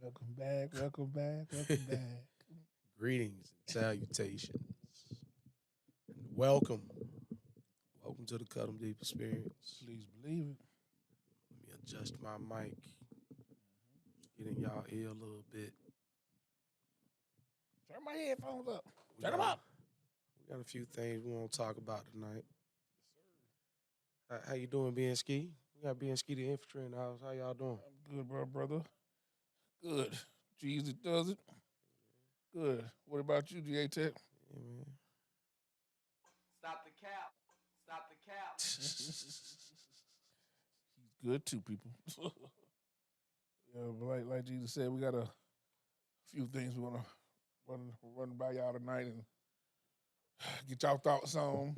Welcome back, welcome back, welcome back. Greetings and salutations. And welcome. Welcome to the Cut 'em Deep experience. Please believe it. Let me adjust my mic. Get in y'all ear a little bit. Turn my headphones up. We Turn them got, up. we got a few things we want to talk about tonight. How you doing, Ben Ski? We got Ben Ski the infantry in the house. How y'all doing? I'm good, brother. Good. Jeezy does it. Good. What about you, GA Tech? Yeah, man. Stop the cap. Stop the cap. He's good too, people. Yeah, but like Jesus said, we got a few things we want to run by y'all tonight and get y'all thoughts on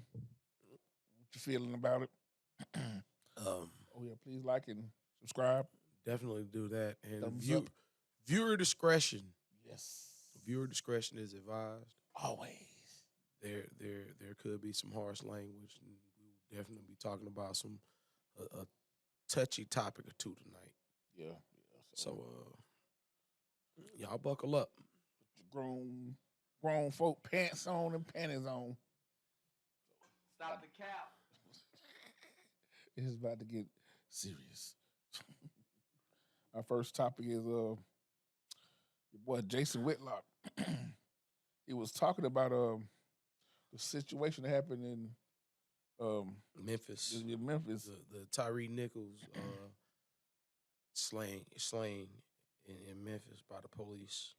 what you feeling about it. Um, Oh yeah, please like and subscribe. Definitely do that. And Thumbs up. viewer discretion. Yes. Viewer discretion is advised. Always. There could be some harsh language, and we will definitely be talking about some a touchy topic or two tonight. Yeah. So y'all buckle up. Put your grown folk pants on and panties on. Stop the cap. It's about to get serious. Our first topic is your boy Jason Whitlock. He was talking about the situation that happened in Memphis, Memphis. the Tyree Nichols slain in Memphis by the police.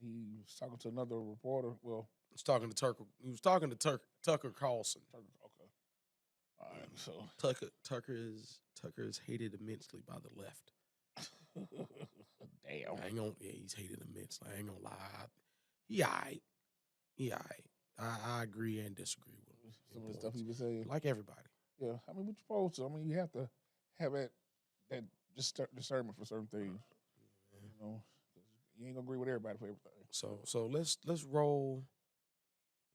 He was talking to another reporter. Well, He was talking to Tucker. He was talking to Tucker Carlson. okay. All right, so Tucker is hated immensely by the left. damn. I ain't gonna, yeah, he's hated immensely. I ain't gonna lie. He aight. I agree and disagree with him. Some of the stuff he was saying. Like everybody. Yeah, I mean, what you supposed to? I mean, you have to have that discernment for certain things. You know, 'cause you ain't gonna agree with everybody for everything. So let's roll.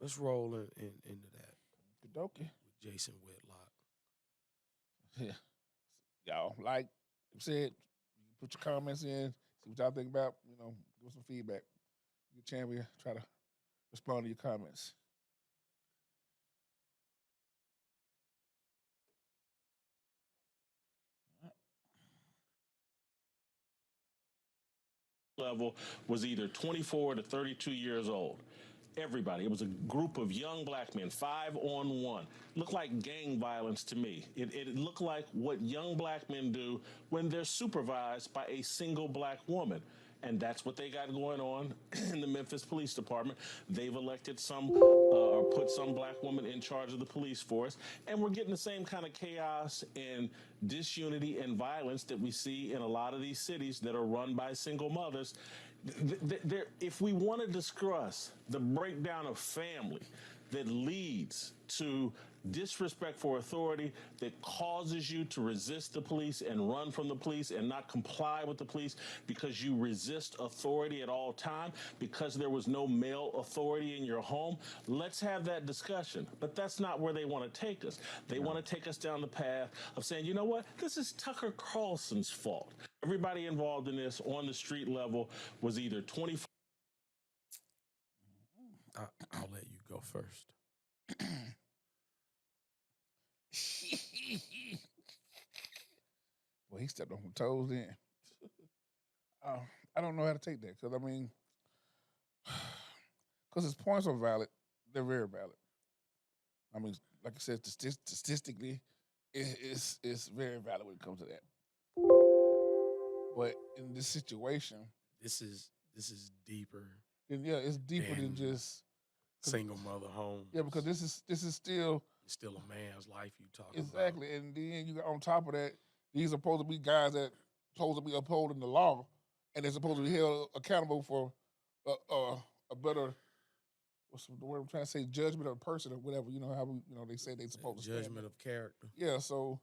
Let's roll into that Kadoki. with Jason Whitlock. Yeah. Y'all, like I said, you can put your comments in, see what y'all think about, give us some feedback. Good chance we try to respond to your comments. Level was either 24 to 32 years old. Everybody. It was a group of young black men, 5-on-1. Looked like gang violence to me. It looked like what young black men do when they're supervised by a single black woman. And that's what they got going on in the Memphis Police Department. They've elected some or put some black woman in charge of the police force. And we're getting the same kind of chaos and disunity and violence that we see in a lot of these cities that are run by single mothers. If we want to discuss the breakdown of family that leads to disrespect for authority, that causes you to resist the police and run from the police and not comply with the police because you resist authority at all time, because there was no male authority in your home, let's have that discussion. But that's not where they want to take us. They want to take us down the path of saying, you know what, this is Tucker Carlson's fault. Everybody involved in this on the street level was either 24. I'll let you go first. Well, he stepped on my toes then. I don't know how to take that because, I mean, because his points are valid. They're very valid. I mean, like I said, statistically, it's very valid when it comes to that. But in this situation, This is deeper. then yeah, it's deeper than And just single mother homes. yeah, because this is still It's still a man's life you talking exactly, and then you got on top of that, these are supposed to be guys that supposed to be upholding the law, and they're supposed to be held accountable for a better what's the word I'm trying to say, judgment of a person or whatever. You know how they say they supposed to stand judgment up. of character. Yeah, so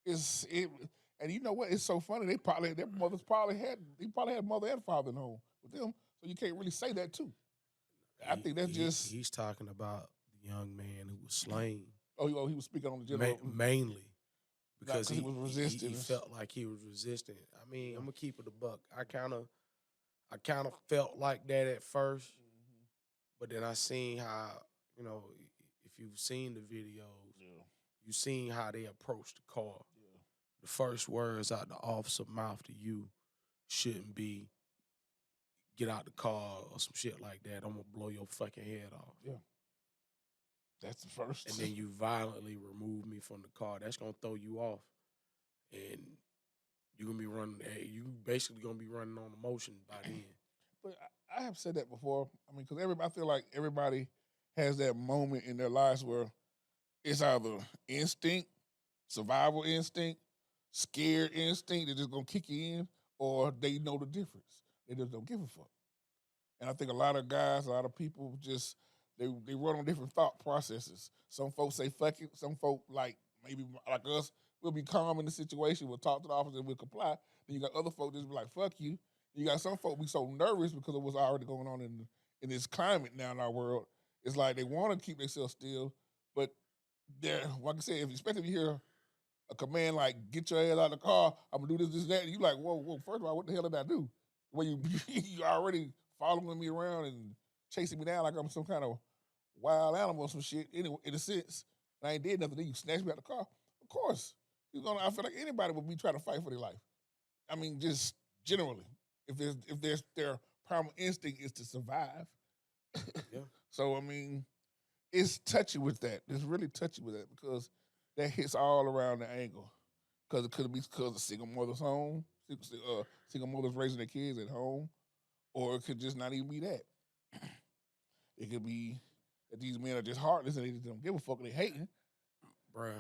and you know what? It's so funny. Their mothers probably had mother and father in the home with them, so you can't really say that too. I think that's just He's talking about the young man who was slain he was speaking on the general mainly because 'cause he was resisting. He felt like he was resisting. I mean, I'm gonna keep it a buck. I kind of I kind of felt like that at first, but then I seen how, you know, if you've seen the videos, Yeah. you seen how they approached the car. Yeah. The first words out the officer mouth to you shouldn't be get out the car or some shit like that. I'm gonna blow your fucking head off. Yeah. That's the first. And then you violently remove me from the car. That's gonna throw you off, and you're gonna be running. You basically gonna be running on emotion by then. But I have said that before. I mean, because I feel like everybody has that moment in their lives where it's either instinct, survival instinct, scared instinct, they're just gonna kick you in, or they know the difference. They just don't give a fuck. And I think a lot of guys, a lot of people just they run on different thought processes. Some folks say fuck it. Some folk like maybe like us, we'll be calm in the situation. We'll talk to the officer and we'll comply. Then you got other folks just be like fuck you. You got some folk be so nervous because of what's already going on in this climate now in our world. It's like they want to keep themselves still, but they're like I said, especially if you hear a command like "get your ass out of the car," I'm gonna do this, that. And you like, whoa. First of all, what the hell did I do? When you already following me around and chasing me down like I'm some kind of wild animal or some shit. Anyway, in a sense, and I ain't did nothing. Then you snatch me out the car. Of course, I feel like anybody would be trying to fight for their life. I mean, just generally, if their primal instinct is to survive. Yeah. So I mean, it's touchy with that. It's really touchy with that because that hits all around the angle. Because it could be because of single mothers home, single mothers raising their kids at home, or it could just not even be that. It could be that these men are just heartless and they just don't give a fuck and they hating. Bruh.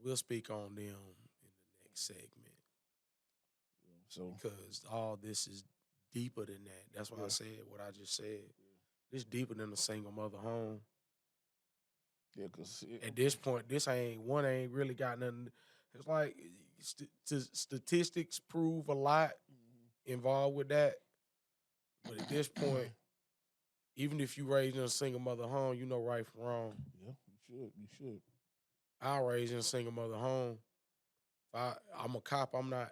We'll speak on them in the next segment So because all this is deeper than that. That's why I said what I just said. It's deeper than a single mother home. yeah, because At this point, this ain't really got nothing. It's like statistics prove a lot involved with that. But at this point, even if you raised in a single mother home, you know right from wrong. yeah, you should. I raised in a single mother home. If I'm a cop, I'm not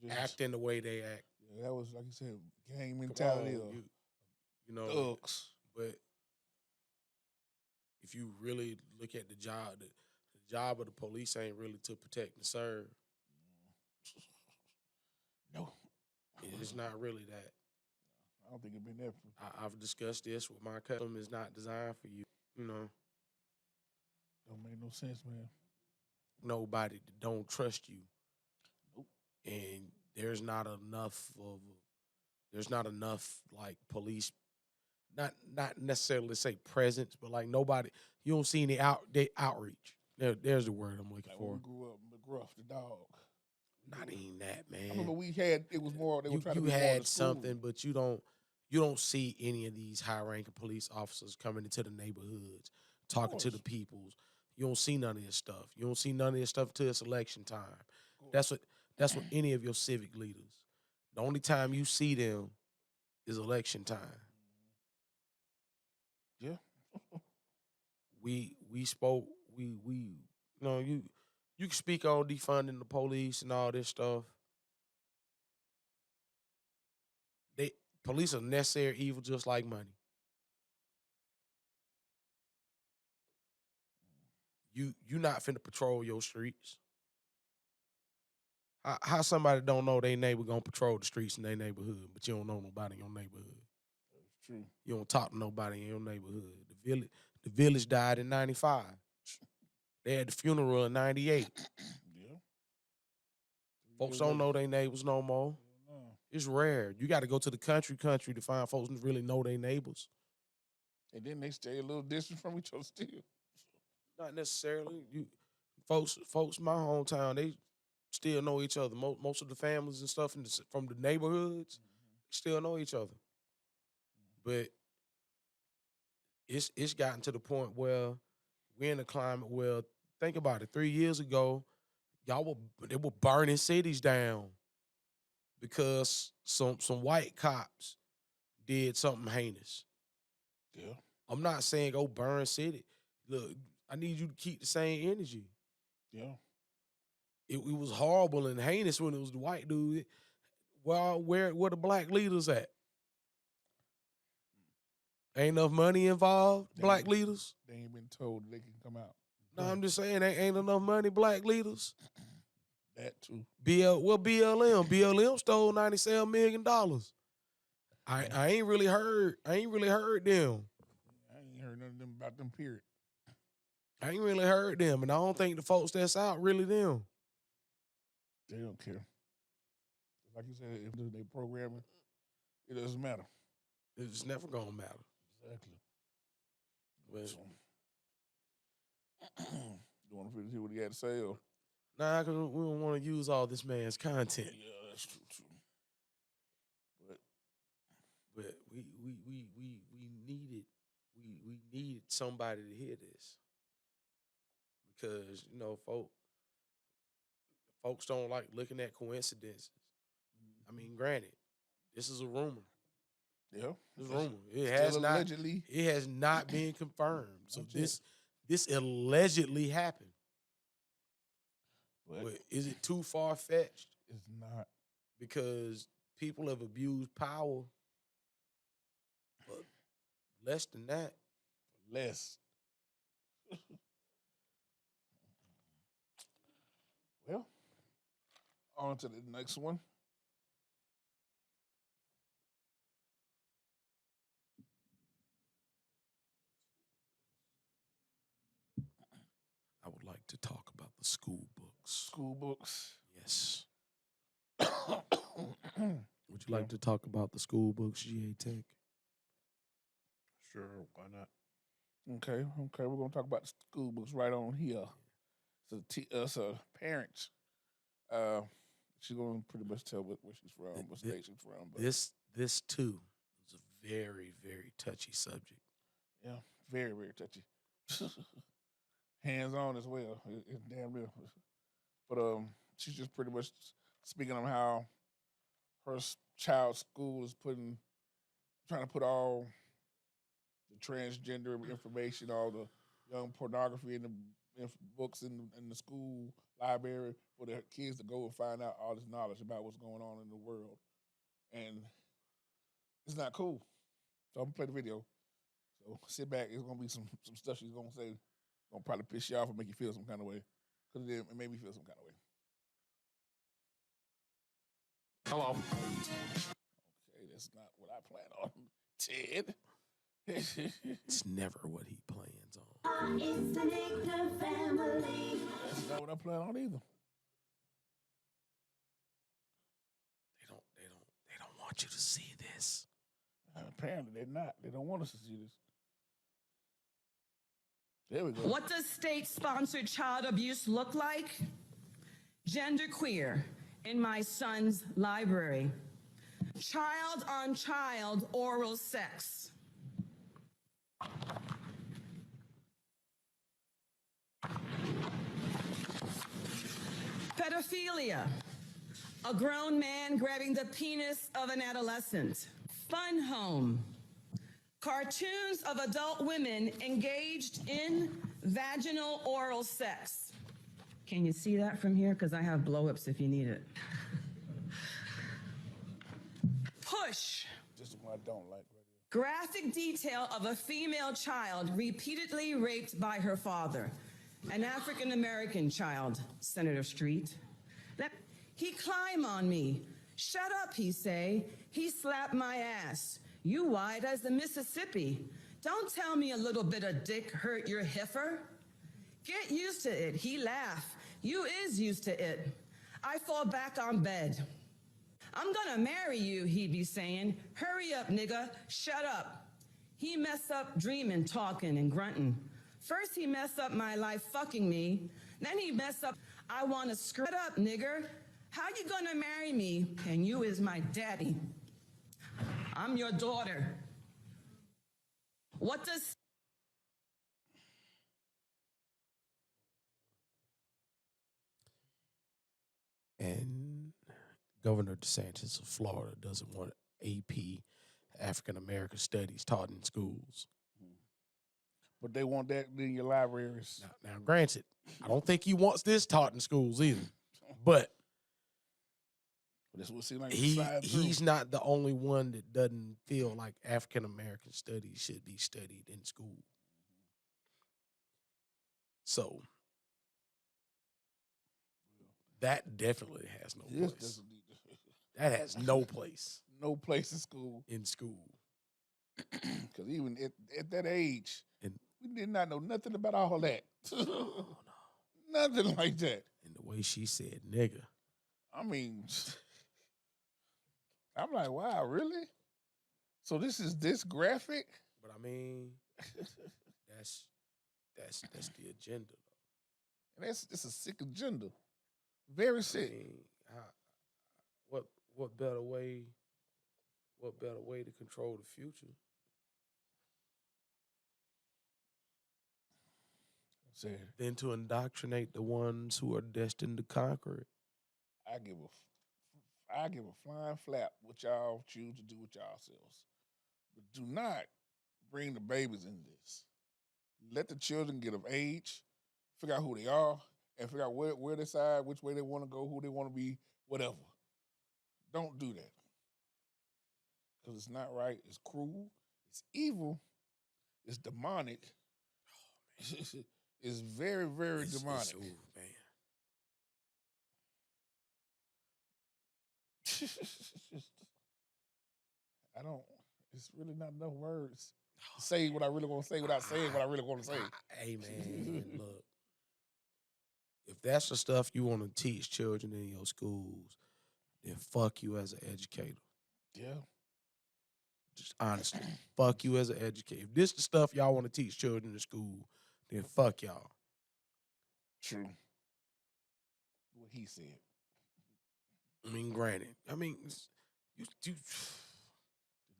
Just, acting the way they act. yeah, that was like you said, gang Come mentality on, or you know. thugs. But if you really look at the job of the police ain't really to protect and serve. No, It's not really that. I don't think it'd been there. I've discussed this with my cousin. It's not designed for you. You know, Don't make no sense, man. nobody that don't trust you. Nope. And there's not enough like police, not necessarily say presence, but like nobody. You don't see any outreach. There's the word I'm looking Like when for. we grew up, McGruff, the dog. Not even that, I remember man. we had it was more. They were trying to You be more in had the school. something, but you don't see any of these high-ranking police officers coming into the neighborhoods, talking to the course. peoples. You don't see none of this stuff. You don't see none of this stuff until it's election time. course. That's what any of your civic leaders. The only time you see them is election time. Yeah. We spoke. You can speak on defunding the police and all this stuff. Police are necessary evil just like money. You not finna patrol your streets. How somebody don't know their neighbor gonna patrol the streets in their neighborhood, but you don't know nobody in your neighborhood. That's true. You don't talk to nobody in your neighborhood. The village died in 95. They had the funeral in 98. Yeah. Folks don't know their neighbors no more. No. It's rare. You got to go to the country to find folks who really know their neighbors. And then they stay a little distance from each other still. Not necessarily. Folks, my hometown, they still know each other. Most of the families and stuff from the neighborhoods still know each other. But it's gotten to the point where we're in a climate where, think about it, 3 years ago, they were burning cities down because some white cops did something heinous. Yeah. I'm not saying go burn city. Look, I need you to keep the same energy. Yeah. it was horrible and heinous when it was the white dude. Well, where the black leaders at? Ain't enough money involved, black leaders? They ain't been told they can come out. No, I'm just saying, ain't enough money, black leaders. That too. BLM? BLM stole $97 million. I ain't really heard them. I ain't heard none of them about them, period. I ain't really heard them, and I don't think the folks that's out really them. They don't care. Like you said, if they programming, it doesn't matter. It's never gonna matter. Exactly. But, So, you want to see what he had to say? Or? nah, because we don't want to use all this man's content. Yeah, that's true. But we needed somebody to hear this, because folks don't like looking at coincidences. I mean, granted, this is a rumor. Yeah, It's a rumor. It has not allegedly. It has not been confirmed. So Not this allegedly happened. But But is it too far fetched? it's not. Because people have abused power. But less than that. Less. Well, on to the next one. I would like to talk about the school books. School books. Yes. Would you like to talk about the school books, GA Tech? Sure, why not? Okay, we're gonna talk about the school books right on here. So parents, she's gonna pretty much tell where she's from, what state she's from. But This too is a very, very touchy subject. yeah, very, very touchy. Hands on as well. It's damn real. But she's just pretty much speaking on how her child's school is trying to put all the transgender information, all the young pornography in the books in the school library for the kids to go and find out all this knowledge about what's going on in the world. And it's not cool. So I'm gonna play the video. So sit back. It's gonna be some stuff she's gonna say. Gonna probably piss you off or make you feel some kind of way. Because it made me feel some kind of way. Hello. Okay, that's not what I plan on, Ted. It's never what he plans on. It's the Victor family. That's not what I plan on either. They don't want you to see this. Apparently they're not. They don't want us to see this. There we go. What does state-sponsored child abuse look like? Genderqueer in my son's library. Child-on-child oral sex. Pedophilia. A grown man grabbing the penis of an adolescent. Fun home. Cartoons of adult women engaged in vaginal oral sex. Can you see that from here? Because I have blow-ups if you need it. Push. This is what I don't like right here. Graphic detail of a female child repeatedly raped by her father. An African-American child, Senator Street. He climb on me. Shut up, he say. He slapped my ass. You wide as the Mississippi. Don't tell me a little bit of dick hurt your heifer. Get used to it, he laugh. You is used to it. I fall back on bed. I'm gonna marry you, he be saying. Hurry up, nigga, shut up. He mess up dreaming, talking, and grunting. First he mess up my life fucking me. Then he mess up, I wanna screw up, nigger. How you gonna marry me and you is my daddy? I'm your daughter. What does... And Governor DeSantis of Florida doesn't want AP, African American Studies, taught in schools. But they want that in your libraries. Now, granted, I don't think he wants this taught in schools either. But That's what it seems like. It's sliding through. he's not the only one that doesn't feel like African American studies should be studied in school. So that definitely has no Yes, place. that's That has no place no place in school. in school. Because even at that age, And we did not know nothing about all that. Nothing like that. and the way she said nigga. I mean, I'm like, wow, really? So this is this graphic? But I mean, that's the agenda. And it's a sick agenda. Very I sick. mean, what better way? What better way to control the future? Say, Than to indoctrinate the ones who are destined to conquer it. I give a flying flap what y'all choose to do with yourselves. But do not bring the babies in this. Let the children get of age, figure out who they are, and figure out where they side, which way they want to go, who they want to be, whatever. Don't do that. Because it's not right. It's cruel. It's evil. It's demonic. It's very, very demonic. Ooh, man. It's really not enough words to say what I really want to say without saying what I really want to say. Hey, man, look. If that's the stuff you want to teach children in your schools, then fuck you as an educator. Yeah. Just honestly, fuck you as an educator. If this the stuff y'all want to teach children in school, then fuck y'all. True. What he said. I mean, granted. I mean, you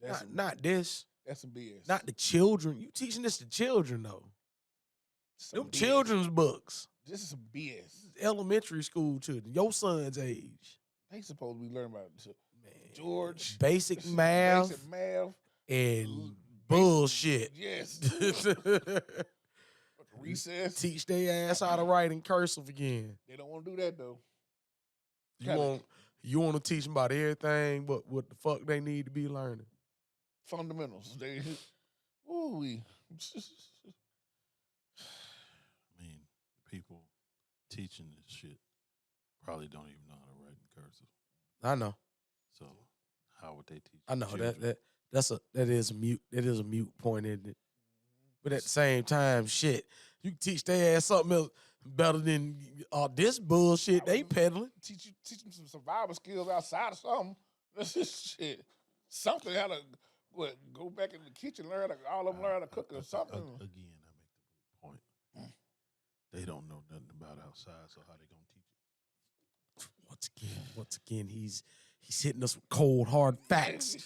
That's not this. That's some BS. Not the children. You teaching this to children, though. some Them BS. children's books. This is some BS. Elementary school children. Your son's age. They supposed to be learning about Man. George. Basic math Basic math. and bullshit. Yes. Recess. Teach their ass how to write in cursive again. They don't want to do that though. You want to teach them about everything but what the fuck they need to be learning. Fundamentals. They ooh we I mean, people teaching this shit probably don't even know how to write in cursive. I know. So how would they teach? I know children? that is a mute point, isn't it? But at the same time, shit, you can teach their ass something else better than all this bullshit they peddling. teach them some survival skills outside of something. This is shit. Something how to go back in the kitchen, learn all of them learn how to cook or something. Again, I make the point. They don't know nothing about outside, so how they gonna teach it? Once again, he's hitting us with cold hard facts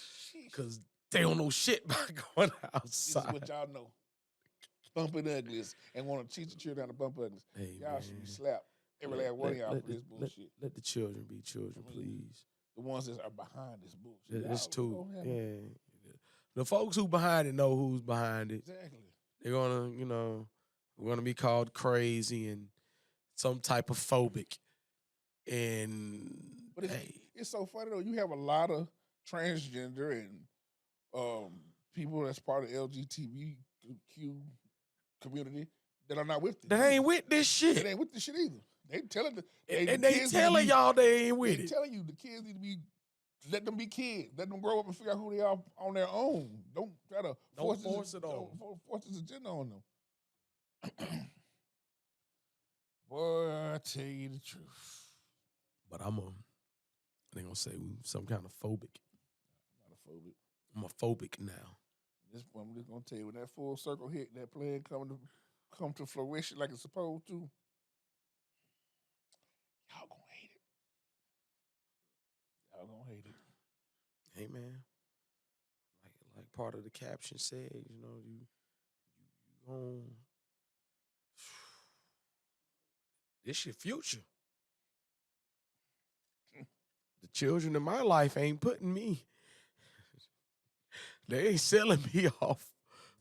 because they don't know shit about going This is outside. what y'all know. Bumping uglies and want to teach the children how to bump uglies. Hey, Y'all should be man. slapped. Every last one of y'all for this let- bullshit. Let the children be children, I mean, please. The ones that are behind this bullshit. It's Y'all too. go ahead. Yeah. The folks who behind it know who's behind it. Exactly. They're gonna, we're gonna be called crazy and some type of phobic. And But it's so funny though. You have a lot of transgender and people that's part of the LGBTQ community that are not with this. they ain't with this They shit. ain't with this shit either. They telling the And the they kids need to telling be- y'all they ain't with They it. telling you the kids need to be let them be kids. Let them grow up and figure out who they are on their own. Don't try to Don't force force it on them. Don't force this agenda on them. Boy, I tell you the truth. But they gonna say we some kind of phobic. I'm not a phobic. I'm a phobic now. This one, I'm just gonna tell you when that full circle hit, that plan come to fruition like it's supposed to. Y'all gonna hate it. Y'all gonna hate it. Hey man, like part of the caption said, you gon' this your future. The children in my life ain't putting me. They ain't selling me off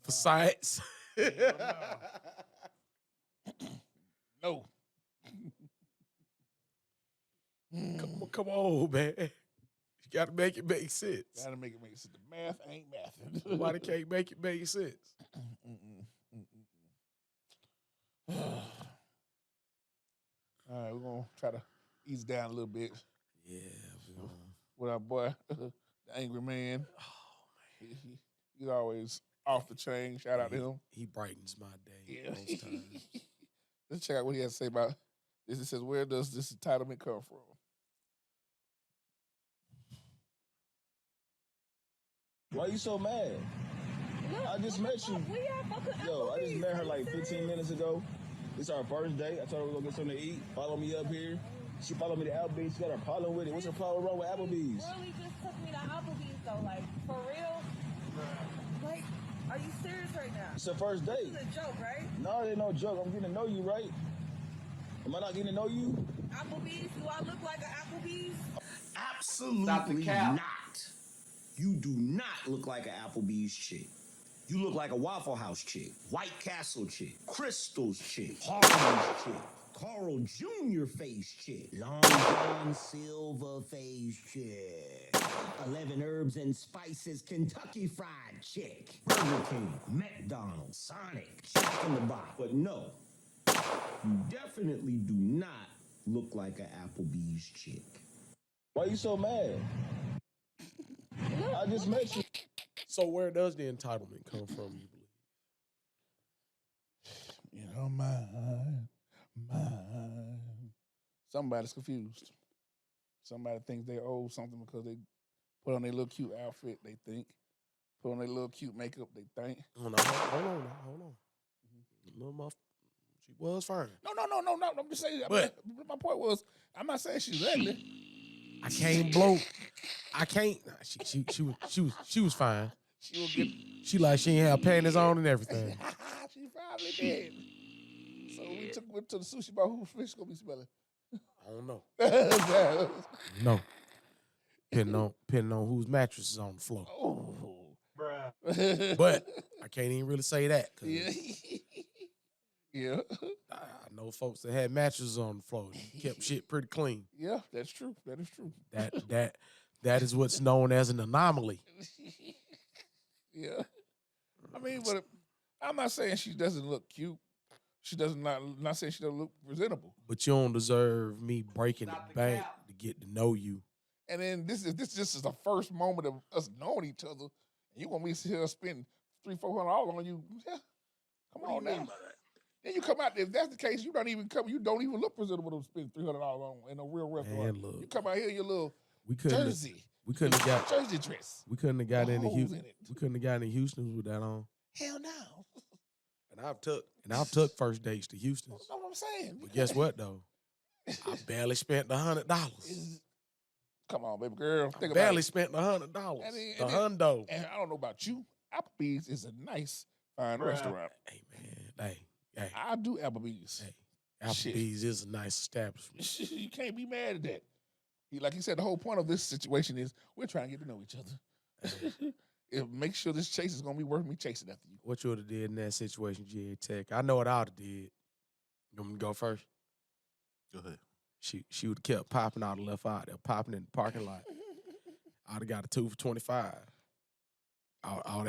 for science. No. Mama, come on, man. You got to make it make sense. Gotta make it make sense. The math ain't mathing. Nobody can't make it make sense. All right, we're gonna try to ease down a little bit Yeah. with our boy, the angry man. He's always off the chain. Shout out to him. He brightens my day Yeah. most times. Let's check out what he has to say about this. It says, where does this entitlement come from? Why you so mad? I just met you. Yo, I just met her like 15 minutes ago. It's our first date. I told her we're gonna get something to eat. Follow me up here. She followed me to Applebee's. She got a problem with it. What's her problem wrong with Applebee's? Really just took me to Applebee's though, like for real. Like, are you serious right now? It's the first date. This is a joke, right? No, it ain't no joke. I'm getting to know you, right? Am I not getting to know you? Applebee's? Do I look like an Applebee's? Absolutely cap. not. You do not look like an Applebee's chick. You look like a Waffle House chick, White Castle chick, Crystal's chick, Harlem's chick, Carl Jr. face chick, Long John Silver face chick, 11 Herbs and Spices Kentucky Fried chick, Burger King, McDonald's, Sonic, Jack in the Box. But no, you definitely do not look like an Applebee's chick. Why you so mad? I just met you. So where does the entitlement come from, you believe? You know, mine. Somebody's confused. Somebody thinks they owe something because they put on their little cute outfit, they think. Put on their little cute makeup, they think. Hold on. Little muff, she was fine. No. I'm just saying. But- My point was, I'm not saying she's ugly. I can't blow. I can't. Nah, she was fine. She will get. She like she ain't have panties on and everything. She probably did. So we went to the sushi bar. Whose fish gonna be smelling? I don't know. Oh, No. Depending on whose mattress is on the floor. Bruh. But I can't even really say that. 'Cause yeah. Yeah. I know folks that had mattresses on the floor. They kept shit pretty clean. Yeah, that's true. That is true. That is what's known as an anomaly. Yeah. I mean, but I'm not saying she doesn't look cute. She does not saying she doesn't look presentable. But you don't deserve me breaking Stop the the bank cap. to get to know you. And then this just is the first moment of us knowing each other. And you want me to sit here and spend $300-400 on you? Yeah. Come on now. Then you come out. If that's the case, you don't even look presentable to spend $300 on in a real restaurant. Man, look. You come out here in your little We couldn't jersey. we couldn't have got Jersey dress. we couldn't have got With into holes Houston. in it. We couldn't have got into Houston with that on. Hell no. And I've took first dates to Houston. That's what I'm saying. But guess what though? I barely spent $100. Come on, baby girl. Think about Barely it. spent $100. And then- The and then- hundo. And I don't know about you. Applebee's is a nice, fine Bruh. restaurant. Hey man, hey, I do Applebee's. Shit. Applebee's is a nice establishment. You can't be mad at that. Like you said, the whole point of this situation is we're trying to get to know each other. Make sure this chase is gonna be worth me chasing after you. What you would have did in that situation, GA Tech? I know what I would have did. You want me to go first? Go ahead. She would have kept popping out and left out there, popping in the parking lot. I'd have got a 2 for $25. I would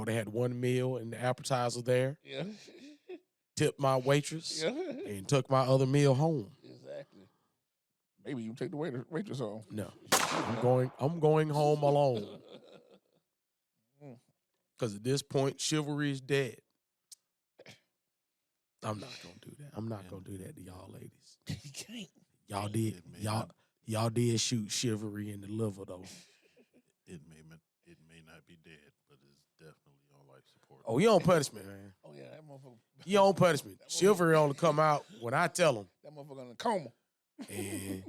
have had one meal and the appetizer there, Yeah. tipped my waitress, Yeah. and took my other meal home. Exactly. Maybe you take the waitress home. No, I'm going home alone. Because at this point, chivalry is dead. I'm not gonna do that. I'm not gonna do that to y'all ladies. You can't. Y'all did It may y'all did shoot chivalry in the liver though. It may not be dead, but it's definitely on life support. Oh, you on punishment, man. Oh yeah, that motherfucker. You on punishment. Chivalry only come out when I tell them. That motherfucker in a coma. And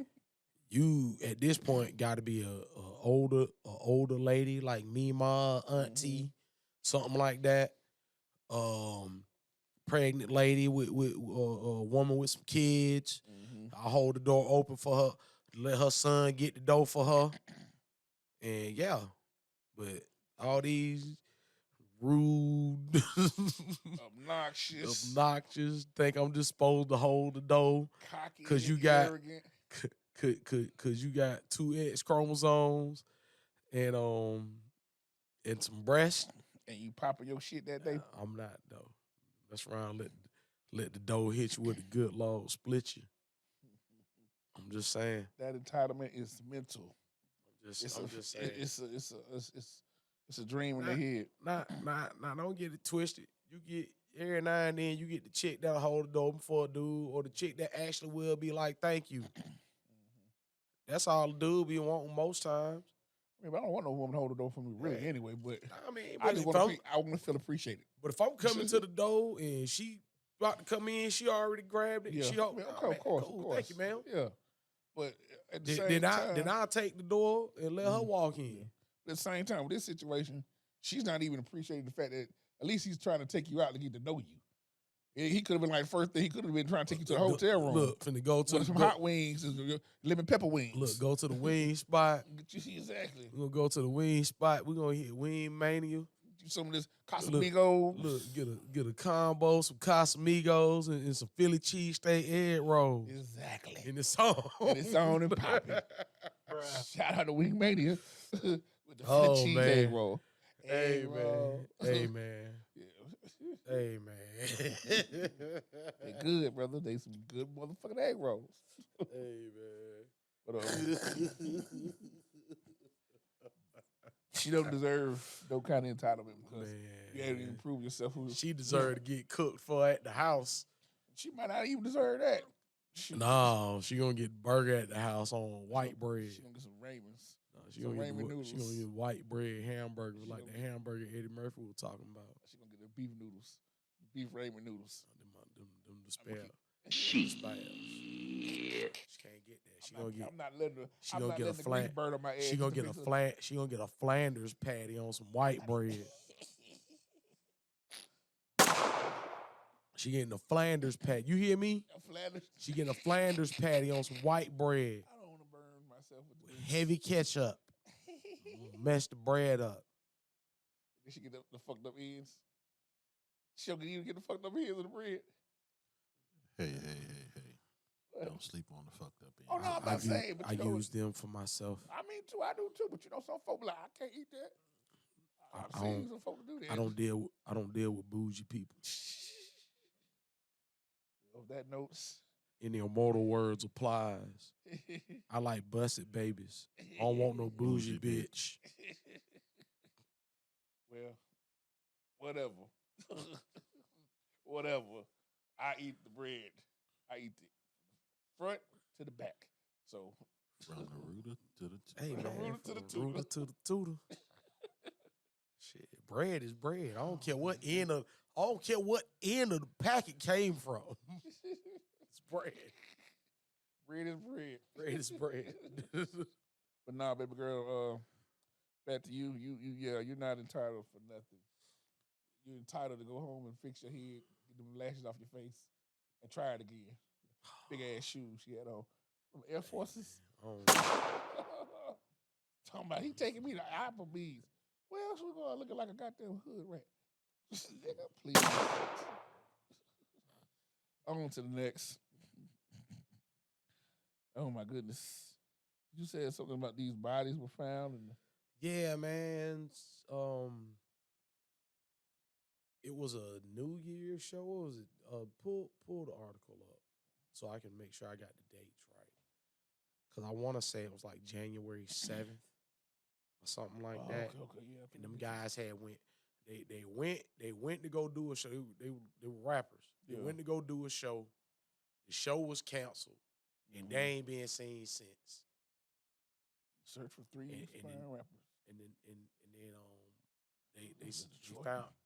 you at this point got to be a older lady like me, ma, auntie, something like that. Pregnant lady with a woman with some kids. I hold the door open for her, let her son get the door for her, and yeah. But all these rude, Obnoxious. think I'm just supposed to hold the door Cocky. 'cause you got- arrogant. Cause you got 2 X chromosomes and some breast. And you popping your shit that day. I'm not though. Mess around, let the dough hit you with a good load, split you. I'm just saying. That entitlement is mental. I'm just saying. It's a dream in the head. Nah, don't get it twisted. You get every now and then you get the chick that'll hold the door before a dude, or the chick that actually will be like, "Thank you." That's all the dude be wanting most times. I mean, but I don't want no woman to hold the door for me, really, anyway. But I mean, I just want to feel appreciated. But if I'm coming to the door and she about to come in, she already grabbed it. Yeah, She of course, cool, thank you, man. Yeah, but at the same time, then I take the door and let her walk in. At the same time, with this situation, she's not even appreciating the fact that at least he's trying to take you out to get to know you. He could have been like, first thing, he could have been trying to take you to the hotel room. Look, finna go to some hot wings, lemon pepper wings. Look, go to the wing spot. Exactly. We're gonna go to the wing spot. We're gonna hit Wing Mania. Do some of this Casamigos. Look, get a combo, some Casamigos and some Philly cheesesteak egg rolls. Exactly. And it's on. And it's on and popping. Shout out to Wing Mania with the Philly cheese egg roll. Hey, man. Hey, man. Hey, man. They good, brother. They some good motherfucking egg rolls. Hey, man. But she don't deserve no kind of entitlement because you haven't even proved yourself. She deserved to get cooked for at the house. She might not even deserve that. No, she gonna get burger at the house on white bread. She gonna get some Raymond's. She gonna get white bread hamburgers like the hamburger Eddie Murphy was talking about. She gonna get the beef noodles, beef Raymond noodles. Them the spare. Shit. She can't get that. She gonna get. I'm not letting her. She gonna get a flat. Bird on my egg. She gonna get a flat. She gonna get a Flanders patty on some white bread. She getting a Flanders patty. You hear me? She getting a Flanders patty on some white bread. I don't want to burn myself with heavy ketchup. Mess the bread up. Did she get the fucked up ends? She'll get the fucked up ends of the bread. Hey. Don't sleep on the fucked up ends. Oh, no, I'm not saying. But I use them for myself. I mean, too. I do, too. But some folk like, I can't eat that. I've seen some folk do that. I don't deal with bougie people. Of that notes. In the immortal words applies. I like busted babies. I don't want no bougie bitch. Well, whatever. Whatever. I eat the bread. I eat the front to the back. So from the rooter to the hey man, from the rooter to the tutor to the tutor. Shit, bread is bread. I don't care what end of the packet came from. It's bread. Bread is bread. Bread is bread. But nah, baby girl, back to you. You're not entitled for nothing. You're entitled to go home and fix your head, get them lashes off your face, and try it again. Big ass shoes she had on from Air Forces. Oh. Talking about he taking me to Applebee's. Where else we going looking like a goddamn hood rat? Nigga, please. On to the next. Oh my goodness. You said something about these bodies were found and yeah, man. It was a New Year's show. What was it? Pull the article up so I can make sure I got the dates right. Because I want to say it was like January 7th or something like that. Okay, yeah. And them guys had went. They went to go do a show. They were rappers. They went to go do a show. The show was canceled, and they ain't been seen since. Search for three inspiring rappers. And then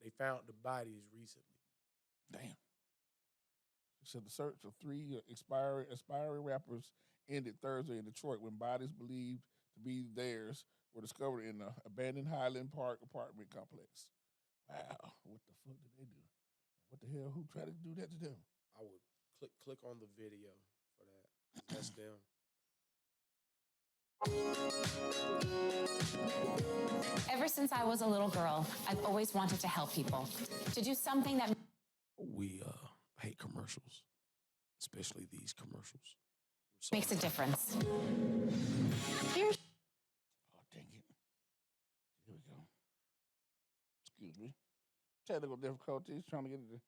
they found the bodies recently. Damn. said the search for three aspiring rappers ended Thursday in Detroit when bodies believed to be theirs were discovered in an abandoned Highland Park apartment complex. Wow, what the fuck did they do? What the hell? Who tried to do that to them? I would click on the video for that. That's them. Ever since I was a little girl, I've always wanted to help people, to do something that... We hate commercials, especially these commercials. makes a difference. Oh, dang it. Here we go. Excuse me. Technical difficulties trying to get it to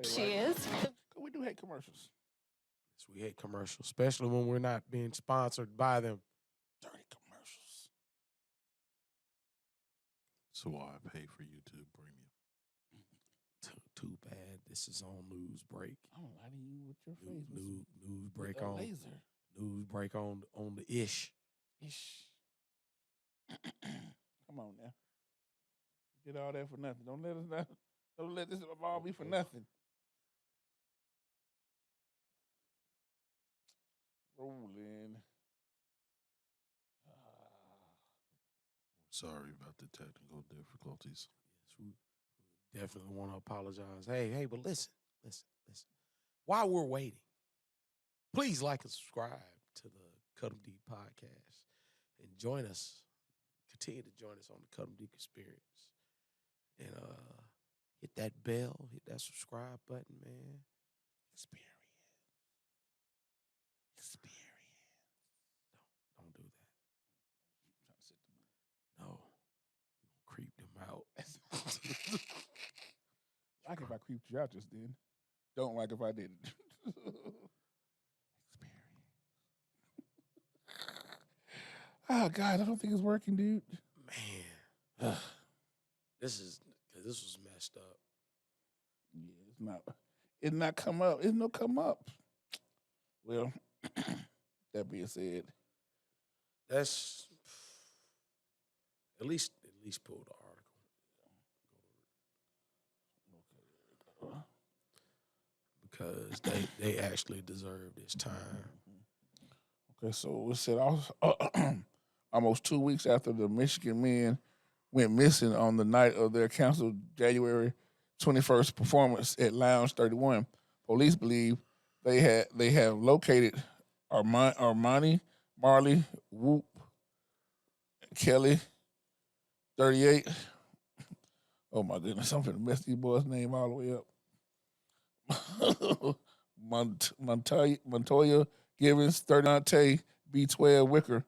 play She right. is. 'Cause we do hate commercials. Yes, we hate commercials, especially when we're not being sponsored by them. Dirty commercials. So I pay for YouTube Premium. Too bad. This is on news break. I'm lighting you with your face. News break with a on. laser. News break on the ish. Ish. Come on now. Did all that for nothing. Don't let this all be for nothing. Rolling. Sorry about the technical difficulties. Yes, we definitely want to apologize. Hey, but listen. While we're waiting, please like and subscribe to the Cut 'em Deep podcast and join us. Continue to join us on the Cut 'em Deep experience. And hit that bell, hit that subscribe button, man. Experience. Don't do that. Trying to set the mood. No. You're gonna creep them out. Like if I creeped you out just then. Don't like if I didn't. Oh God, I don't think it's working, dude. Man. This was messed up. Yeah, it's not. It's not come up. It's no come up. Well, that being said, That's at least pull the article. Because they actually deserve this time. okay, so it said almost 2 weeks after the Michigan men went missing on the night of their canceled January 21st performance at Lounge 31, police believe they have located Armani Marley Whoop Kelly 38. Oh my goodness, I'm gonna mess these boys' name all the way up. Montoya Givens, 39, B12 Wicker,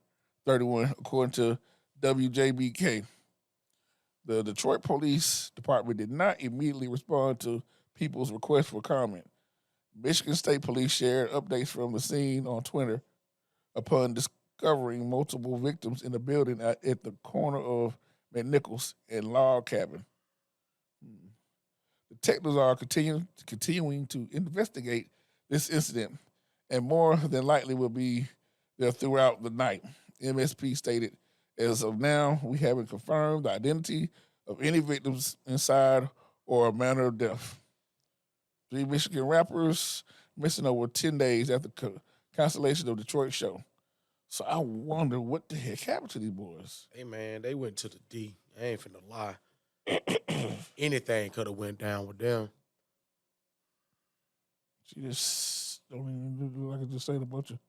31, according to WJBK. The Detroit Police Department did not immediately respond to people's request for comment. Michigan State Police shared updates from the scene on Twitter upon discovering multiple victims in the building at the corner of McNichols and Log Cabin. Detectives are continuing to investigate this incident, and more than likely will be there throughout the night. MSP stated, as of now, we haven't confirmed the identity of any victims inside or a manner of death. 3 Michigan rappers missing over 10 days after cancellation of Detroit show. So I wonder what the heck happened to these boys. Hey man, they went to the D. I ain't finna lie. Anything could have went down with them. She just don't even do like I just saying a bunch of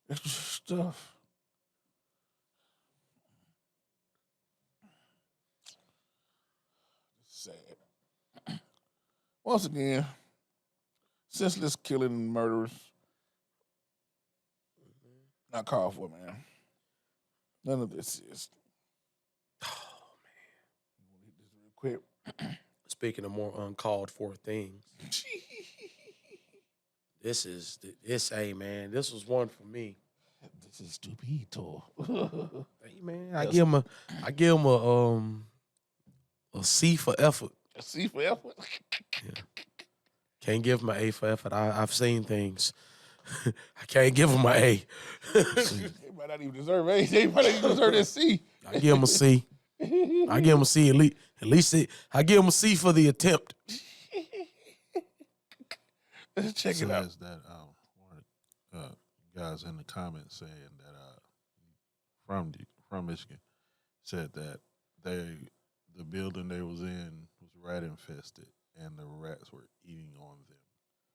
extra stuff. Sad. Once again, senseless killing and murders. Not called for, man. None of this is. Oh man. Hit this real quick. Speaking of more uncalled for things. Hey man, this was one for me. This is stupito. Hey man, I give him a C for effort. A C for effort? Yeah. Can't give him an A for effort. I've seen things. I can't give him an A. They might not even deserve A. They might not even deserve that C. I give him a C. I give him a C at least. I give him a C for the attempt. Let's check it out. Says that one guys in the comments saying that from Michigan said that the building they was in was rat infested and the rats were eating on them.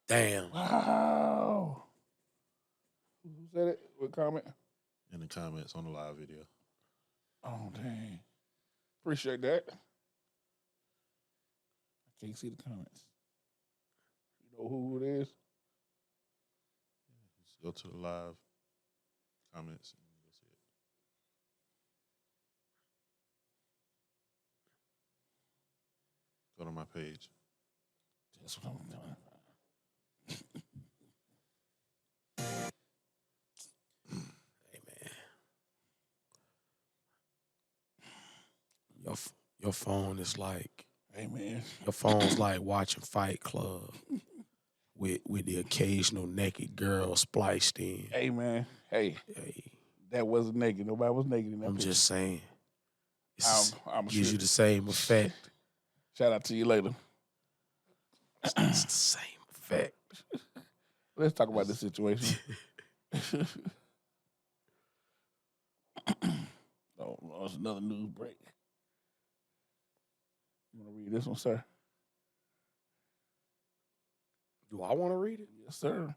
Damn. Wow. Who said it? What comment? In the comments on the live video. Oh, dang. Appreciate that. I can't see the comments. You know who it is? Just go to the live comments and you'll see it. Go to my page. That's what I'm doing. Hey man, your phone is like, Hey man, your phone's like watching Fight Club with the occasional naked girl spliced in. hey man, hey, Hey, that wasn't naked. Nobody was naked in that I'm picture. just saying, I'm gives sure. you the same effect. Shout out to you later. It's the same effect. Let's talk about this situation. Oh, it's another news break. You want to read this one, sir? Do I want to read it? Yes, sir.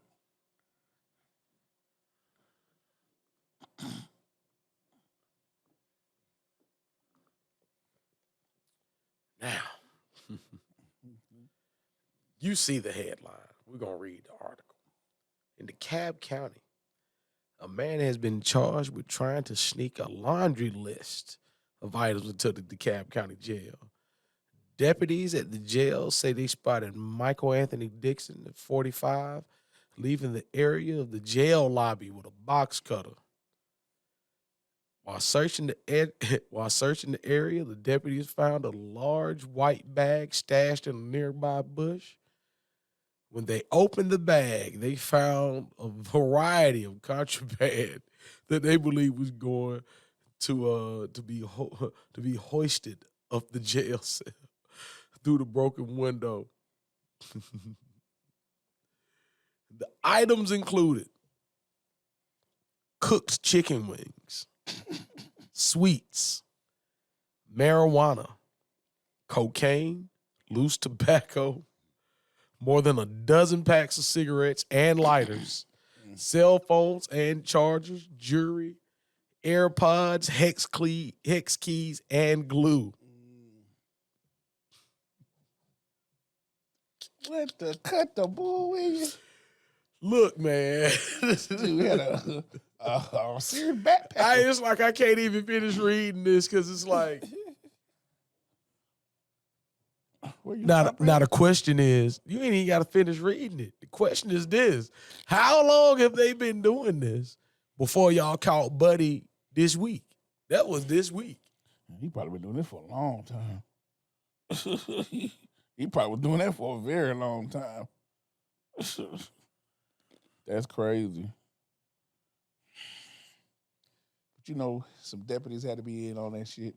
Now, you see the headline. We're going to read the article. In DeKalb County, a man has been charged with trying to sneak a laundry list of items into the DeKalb County jail. Deputies at the jail say they spotted Michael Anthony Dixon at 45 leaving the area of the jail lobby with a box cutter. While searching the area, the deputies found a large white bag stashed in a nearby bush. When they opened the bag, they found a variety of contraband that they believe was going to be hoisted up the jail cell through the broken window. The items included cooked chicken wings, sweets, marijuana, cocaine, loose tobacco, more than a dozen packs of cigarettes and lighters, cell phones and chargers, jewelry, AirPods, hex keys, and glue. What the cut the bull with Look, man. Dude had a serious backpack. It's like I can't even finish reading this because it's like. Now the question is, you ain't even got to finish reading it. The question is this: how long have they been doing this before y'all caught Buddy this week? That was this week. He probably been doing this for a long time. He probably was doing that for a very long time. That's crazy. But you know, some deputies had to be in on that shit.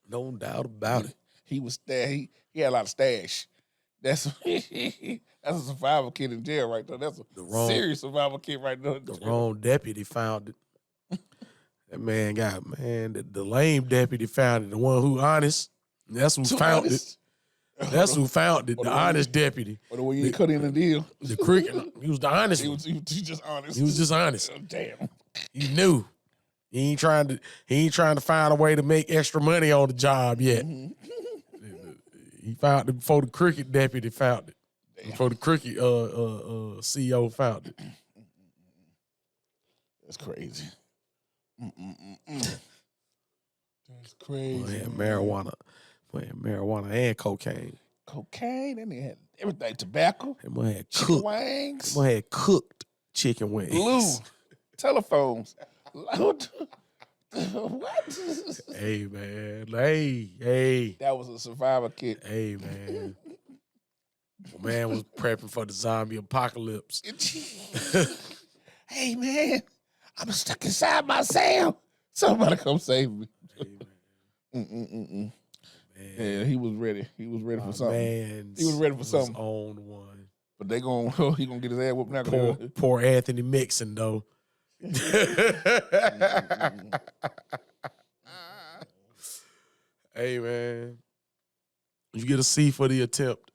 No doubt about it. He was he had a lot of stash. That's a survival kid in jail right there. That's a serious survival kid right there. The wrong deputy found it. That man the lame deputy found it. The one who honest. That's who found it. That's who found it. The honest deputy. Or the way you cut in the deal. The cricket. He was the honest. He was just honest. He was just honest. Oh, damn. He knew. He ain't trying to find a way to make extra money on the job yet. He found it before the cricket deputy found it. Damn. Before the cricket CEO found it. That's crazy. That's crazy. Man, marijuana and cocaine. Cocaine, and they had everything. Tobacco. That man had chicken wings. That man had cooked chicken wings. Glue. Telephones. What? Hey, man. Hey. That was a survivor kit. Hey, man. Man was prepping for the zombie apocalypse. Hey, man. I'm stuck inside my cell. Somebody come save me. Hey, man. Yeah, he was ready. He was ready for something. He was ready for something. On one. But he gonna get his ass whooped now. Poor Anthony Mixon, though. Hey, man. You get a C for the attempt.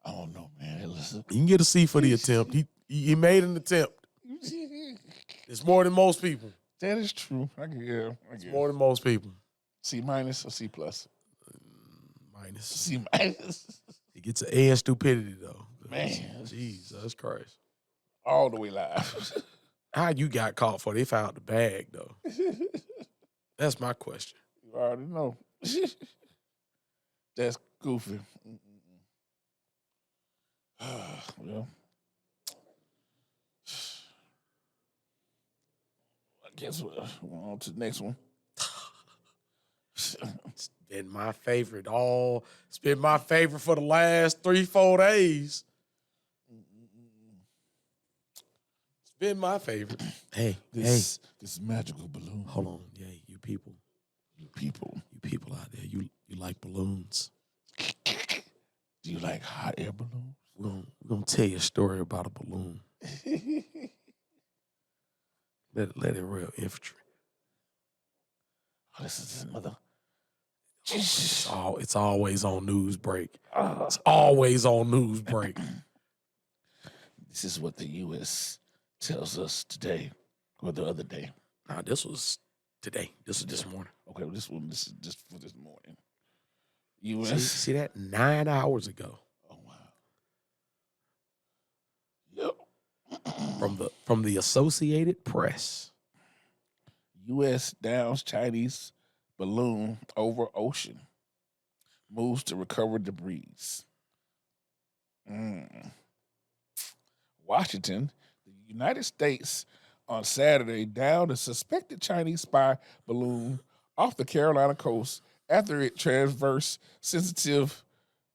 I don't know, man. Listen. You can get a C for the attempt. He made an attempt. It's more than most people. That is true. I guess. It's more than most people. C minus or C plus? Minus. C minus. He gets an A in stupidity, though. Man. Jesus Christ. All the way live. How you got caught for? They found the bag though. That's my question. You already know. That's goofy. Well, I guess we're on to the next one. It's been my favorite It's been my favorite for the last 3-4 days. It's been my favorite. Hey, This magical balloon. hold on. Yeah, you people out there, you like balloons. Do you like hot air balloons? We're gonna tell you a story about a balloon. Let it real infantry. Oh, this is another. It's always on news break. It's always on news break. This is what the U.S. tells us today or the other day. Nah, this was today. This was this morning. Okay, well, this is just for this morning. U.S. See that 9 hours ago. Oh wow. Yep. From the Associated Press. U.S. downs Chinese balloon over ocean. Moves to recover debris. Washington, the United States, on Saturday downed a suspected Chinese spy balloon off the Carolina coast after it traversed sensitive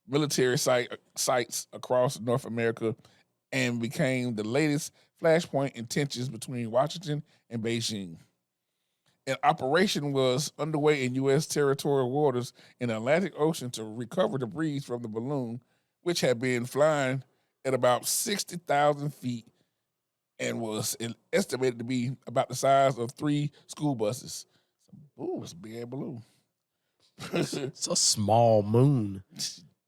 military sites across North America and became the latest flashpoint in tensions between Washington and Beijing. An operation was underway in U.S. territorial waters in the Atlantic Ocean to recover debris from the balloon, which had been flying at about 60,000 feet and was estimated to be about the size of 3 school buses. Ooh, it's a big balloon. It's a small moon.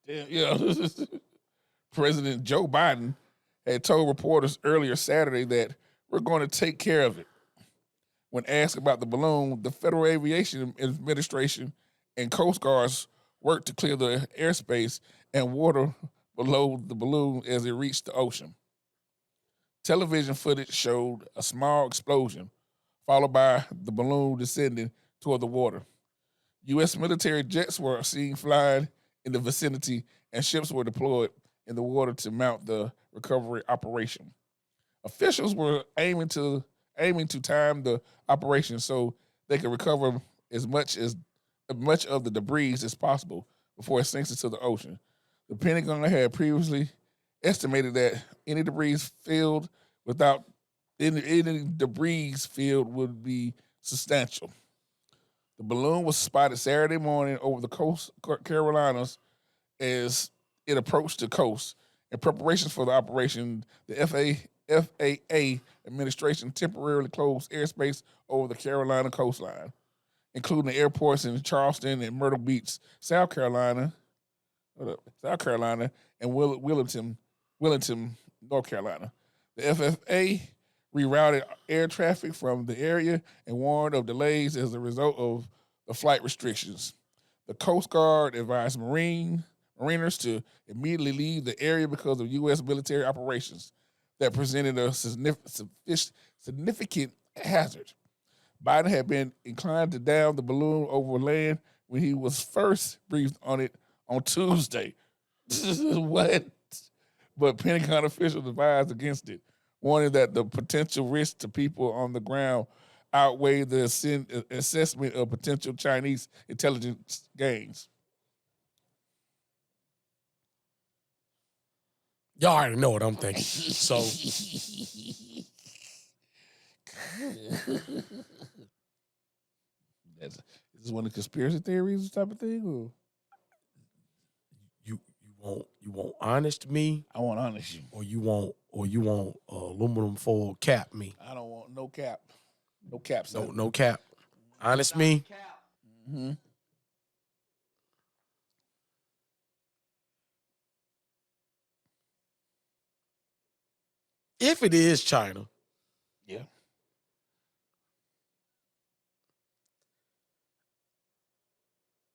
Yeah. President Joe Biden had told reporters earlier Saturday that we're going to take care of it. When asked about the balloon, the Federal Aviation Administration and Coast Guards worked to clear the airspace and water below the balloon as it reached the ocean. Television footage showed a small explosion, followed by the balloon descending toward the water. U.S. military jets were seen flying in the vicinity, and ships were deployed in the water to mount the recovery operation. Officials were aiming to time the operation so they could recover as much of the debris as possible before it sinks into the ocean. The Pentagon had previously estimated that any debris field would be substantial. The balloon was spotted Saturday morning over the coast Carolinas as it approached the coast. In preparations for the operation, the FAA administration temporarily closed airspace over the Carolina coastline, including the airports in Charleston and Myrtle Beach, South Carolina, and Wellington, North Carolina. The FAA rerouted air traffic from the area and warned of delays as a result of the flight restrictions. The Coast Guard advised mariners to immediately leave the area because of U.S. military operations that presented a significant hazard. Biden had been inclined to down the balloon over land when he was first briefed on it on Tuesday. What? But Pentagon officials advised against it, warning that the potential risk to people on the ground outweighed the assessment of potential Chinese intelligence gains. Y'all already know what I'm thinking. So Is this one of the conspiracy theories type of thing? Or? You want honest me? I want honest you. Or you want aluminum foil cap me? I don't want no cap. No cap, son. No cap. Honest me? Mm-hmm. If it is China, yeah.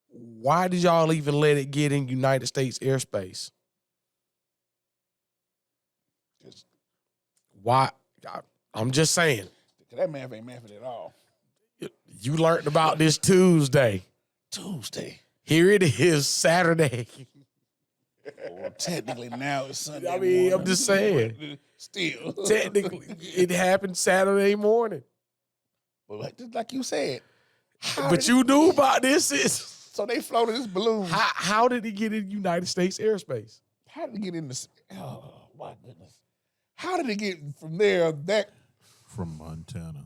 Why did y'all even let it get in United States airspace? Why? I'm just saying. That math ain't mathing at all. You learned about this Tuesday. Here it is, Saturday. Well, technically now it's Sunday. I mean, I'm just saying. Still. Technically, it happened Saturday morning. But just like you said. But you knew about this. So they floated this balloon. How did he get in United States airspace? How did he get in the... Oh, my goodness. How did he get from there From Montana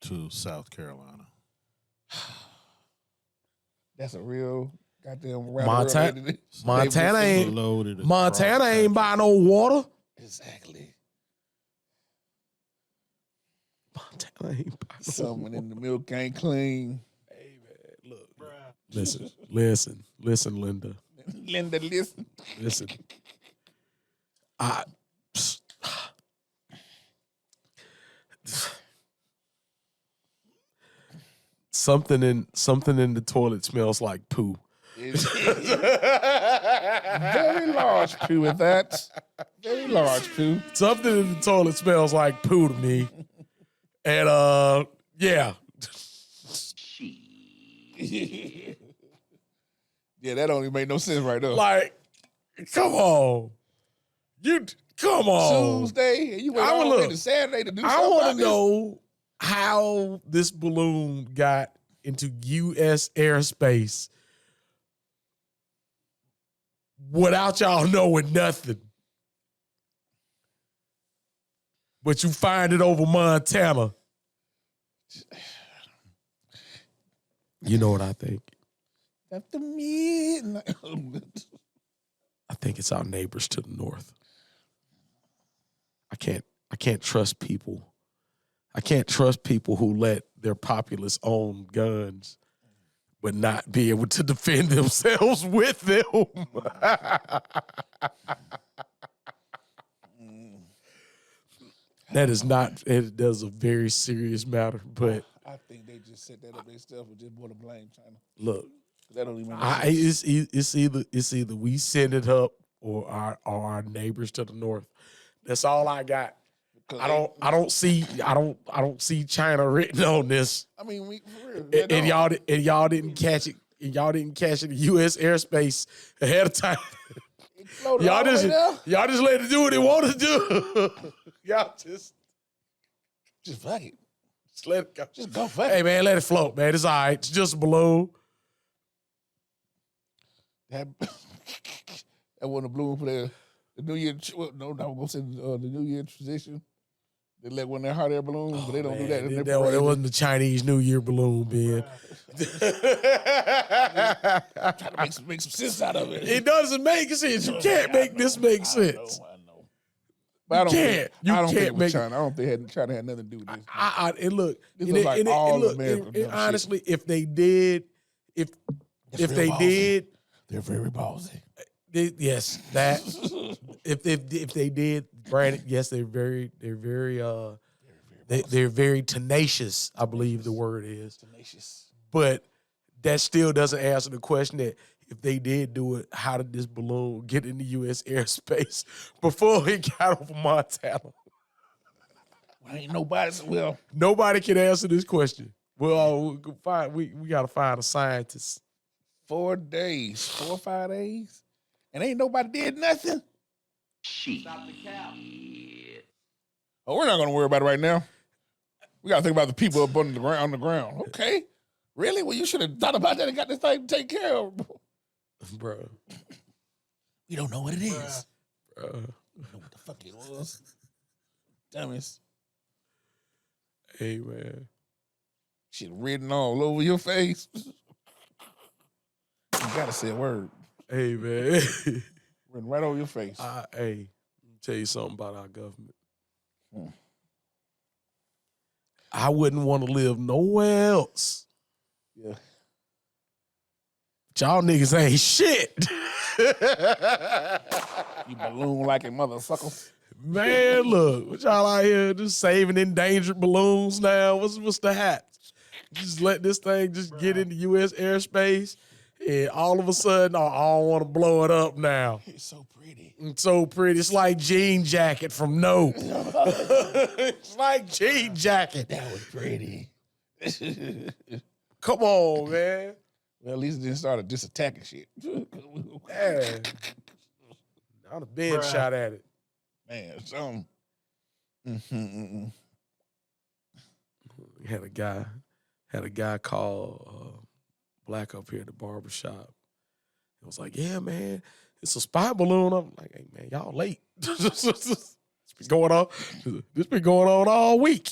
to South Carolina. That's a real goddamn Montana ain't buy no water. Exactly. Montana ain't buy no Something in the milk ain't clean. Hey man, look. Listen, Linda. Linda, listen. Listen. Something in the toilet smells like poo. Very large poo at that. Very large poo. Something in the toilet smells like poo to me. And yeah. Yeah, that don't even make no sense right there. Like, come on. Come on. Tuesday, and you went all the way to Saturday to do something. I want about to know how this balloon got into U.S. airspace without y'all knowing nothing. But you find it over Montana. You know what I think? After midnight. I think it's our neighbors to the north. I can't trust people. I can't trust people who let their populace own guns but not be able to defend themselves with them. That is a very serious matter, but I think they just set that up themselves and just want to blame China. Look, that don't even make sense. it's either we send it up or our neighbors to the north. That's all I got. I don't see China written on this. I mean, for real, and y'all didn't catch it. And y'all didn't catch it in U.S. airspace ahead of time. y'all just let it do what it wanted to do. Y'all just fuck it. Just let it go. Just go fuck it. Hey man, let it float, man. It's all right. It's just a balloon. That wasn't a balloon for the New Year. No, I was gonna say the New Year tradition. They let one of their hot air balloons, but they don't do that. It wasn't the Chinese New Year balloon, Ben. Trying to make some sense out of it. It doesn't make sense. You can't make this make sense. I know. But I don't think it was make China. I don't think China had nothing to do with this. And look, this was like all American. Honestly, if they did, they're very ballsy. Yes, that if they did, Brandon, yes, they're very tenacious, I believe the word is. Tenacious. But that still doesn't answer the question that if they did do it, how did this balloon get into U.S. airspace before it got over Montana? Well, ain't nobody. Well, nobody can answer this question. We got to find a scientist. 4 days, 4 or 5 days, and ain't nobody did nothing. Stop the cap. Oh, we're not gonna worry about it right now. We gotta think about the people up on the ground. Okay, really? Well, you should have thought about that and got this thing taken care of, bro. We don't know what it is. Bro. We don't know what the fuck it was. Dummies. Hey man, shit written all over your face. You gotta say a word. Hey man. Written right over your face. Hey, let me tell you something about our government. I wouldn't want to live nowhere else. Yeah. Y'all niggas ain't shit. You balloon like a motherfucker. Man, look, what y'all out here just saving endangered balloons now? What's the hat? Just let this thing just get into U.S. airspace. And all of a sudden, I don't want to blow it up now. It's so pretty. It's so pretty. It's like Jean Jacket from No. It's like Jean Jacket. That was pretty. Come on, man. Well, at least it didn't start just attacking shit. Man. I'd have been shot at it. Man, something. Had a guy call Black up here at the barbershop. It was like, yeah, man, it's a spy balloon. I'm like, hey, man, y'all late. It's been going on all week.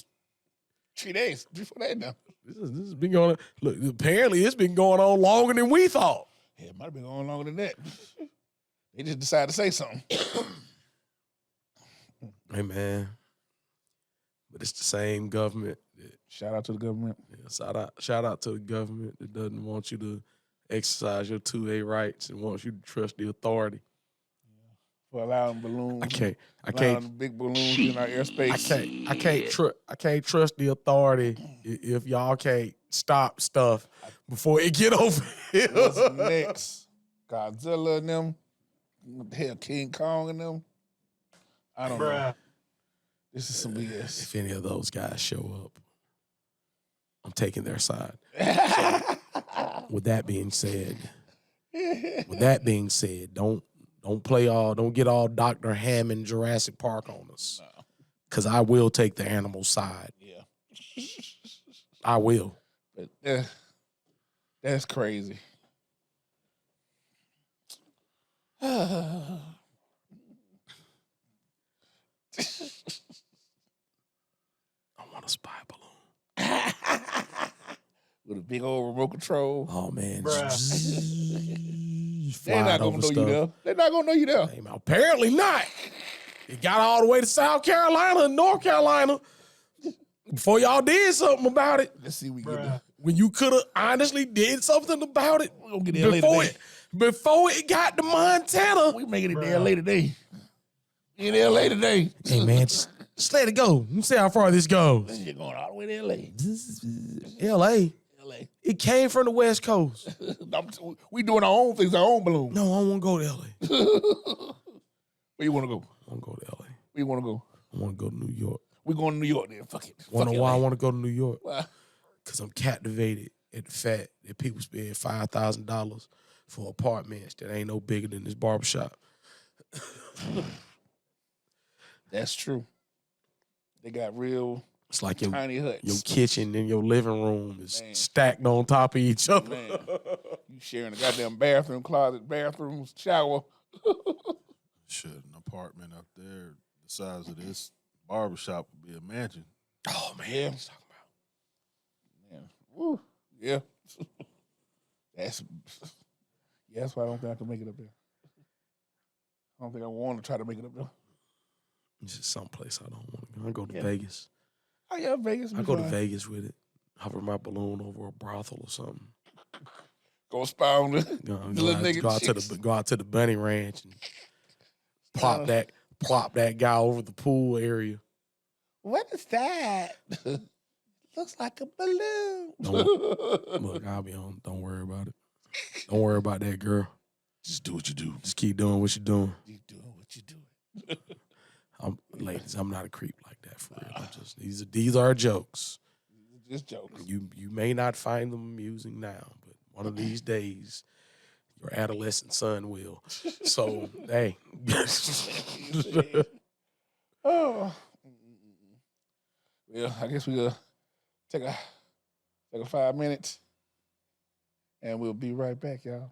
3 days before that now. This has been going on. Look, apparently it's been going on longer than we thought. Yeah, it might have been going longer than that. They just decided to say something. Hey, man. But it's the same government. Shout out to the government. Yeah, shout out to the government that doesn't want you to exercise your 2A rights and wants you to trust the authority. For allowing balloons. I can't big balloons in our airspace. I can't trust the authority if y'all can't stop stuff before it get over here. What's next? Godzilla and them. Hell, King Kong and them. I don't know. This is some BS. If any of those guys show up, I'm taking their side. With that being said, don't get all Dr. Hammond Jurassic Park on us. Because I will take the animal side. Yeah. I will. But that's crazy. I want a spy balloon. With a big old remote control. Oh, man. They're not going to know you there. They're not going to know you there. Hey, man, apparently not. It got all the way to South Carolina and North Carolina before y'all did something about it. Let's see what we get there. When you could have honestly did something about it We're going to get to LA today. Before it got to Montana. We making it to LA today. In LA today. Hey, man, just let it go. Let me see how far this goes. You're going all the way to LA. LA. LA. It came from the West Coast. We doing our own things, our own balloon. No, I don't want to go to LA. Where you want to go? I want to go to LA. Where you want to go? I want to go to New York. We going to New York then. Fuck it. Want to know why I want to go to New York? Why? Because I'm captivated at the fact that people spend $5,000 for apartments that ain't no bigger than this barbershop. That's true. They got real It's like tiny huts. your kitchen and your living room is stacked on top of each other. Man, you sharing a goddamn bathroom, closet, bathrooms, shower. Shit, an apartment up there the size of this barbershop would be a mansion. Oh, man. Yeah. What you talking about? Man. Woo. Yeah. That's why I don't think I can make it up there. I don't think I want to try to make it up there. It's just someplace I don't want to go. I go to Vegas. Oh, yeah, Vegas. I go to Vegas with it. Hover my balloon over a brothel or something. Go spy on the little nigga go out to the bunny ranch and plop that guy over the pool area. What is that? Looks like a balloon. Look, I'll be on. Don't worry about it. Don't worry about that, girl. Just do what you do. Just keep doing what you're doing. Keep doing what you do. Ladies, I'm not a creep like that for real. I'm just these are jokes. Just jokes. You may not find them amusing now, but one of these days, your adolescent son will. So, hey. Oh. Well, I guess we'll take a 5 minutes, and we'll be right back, y'all.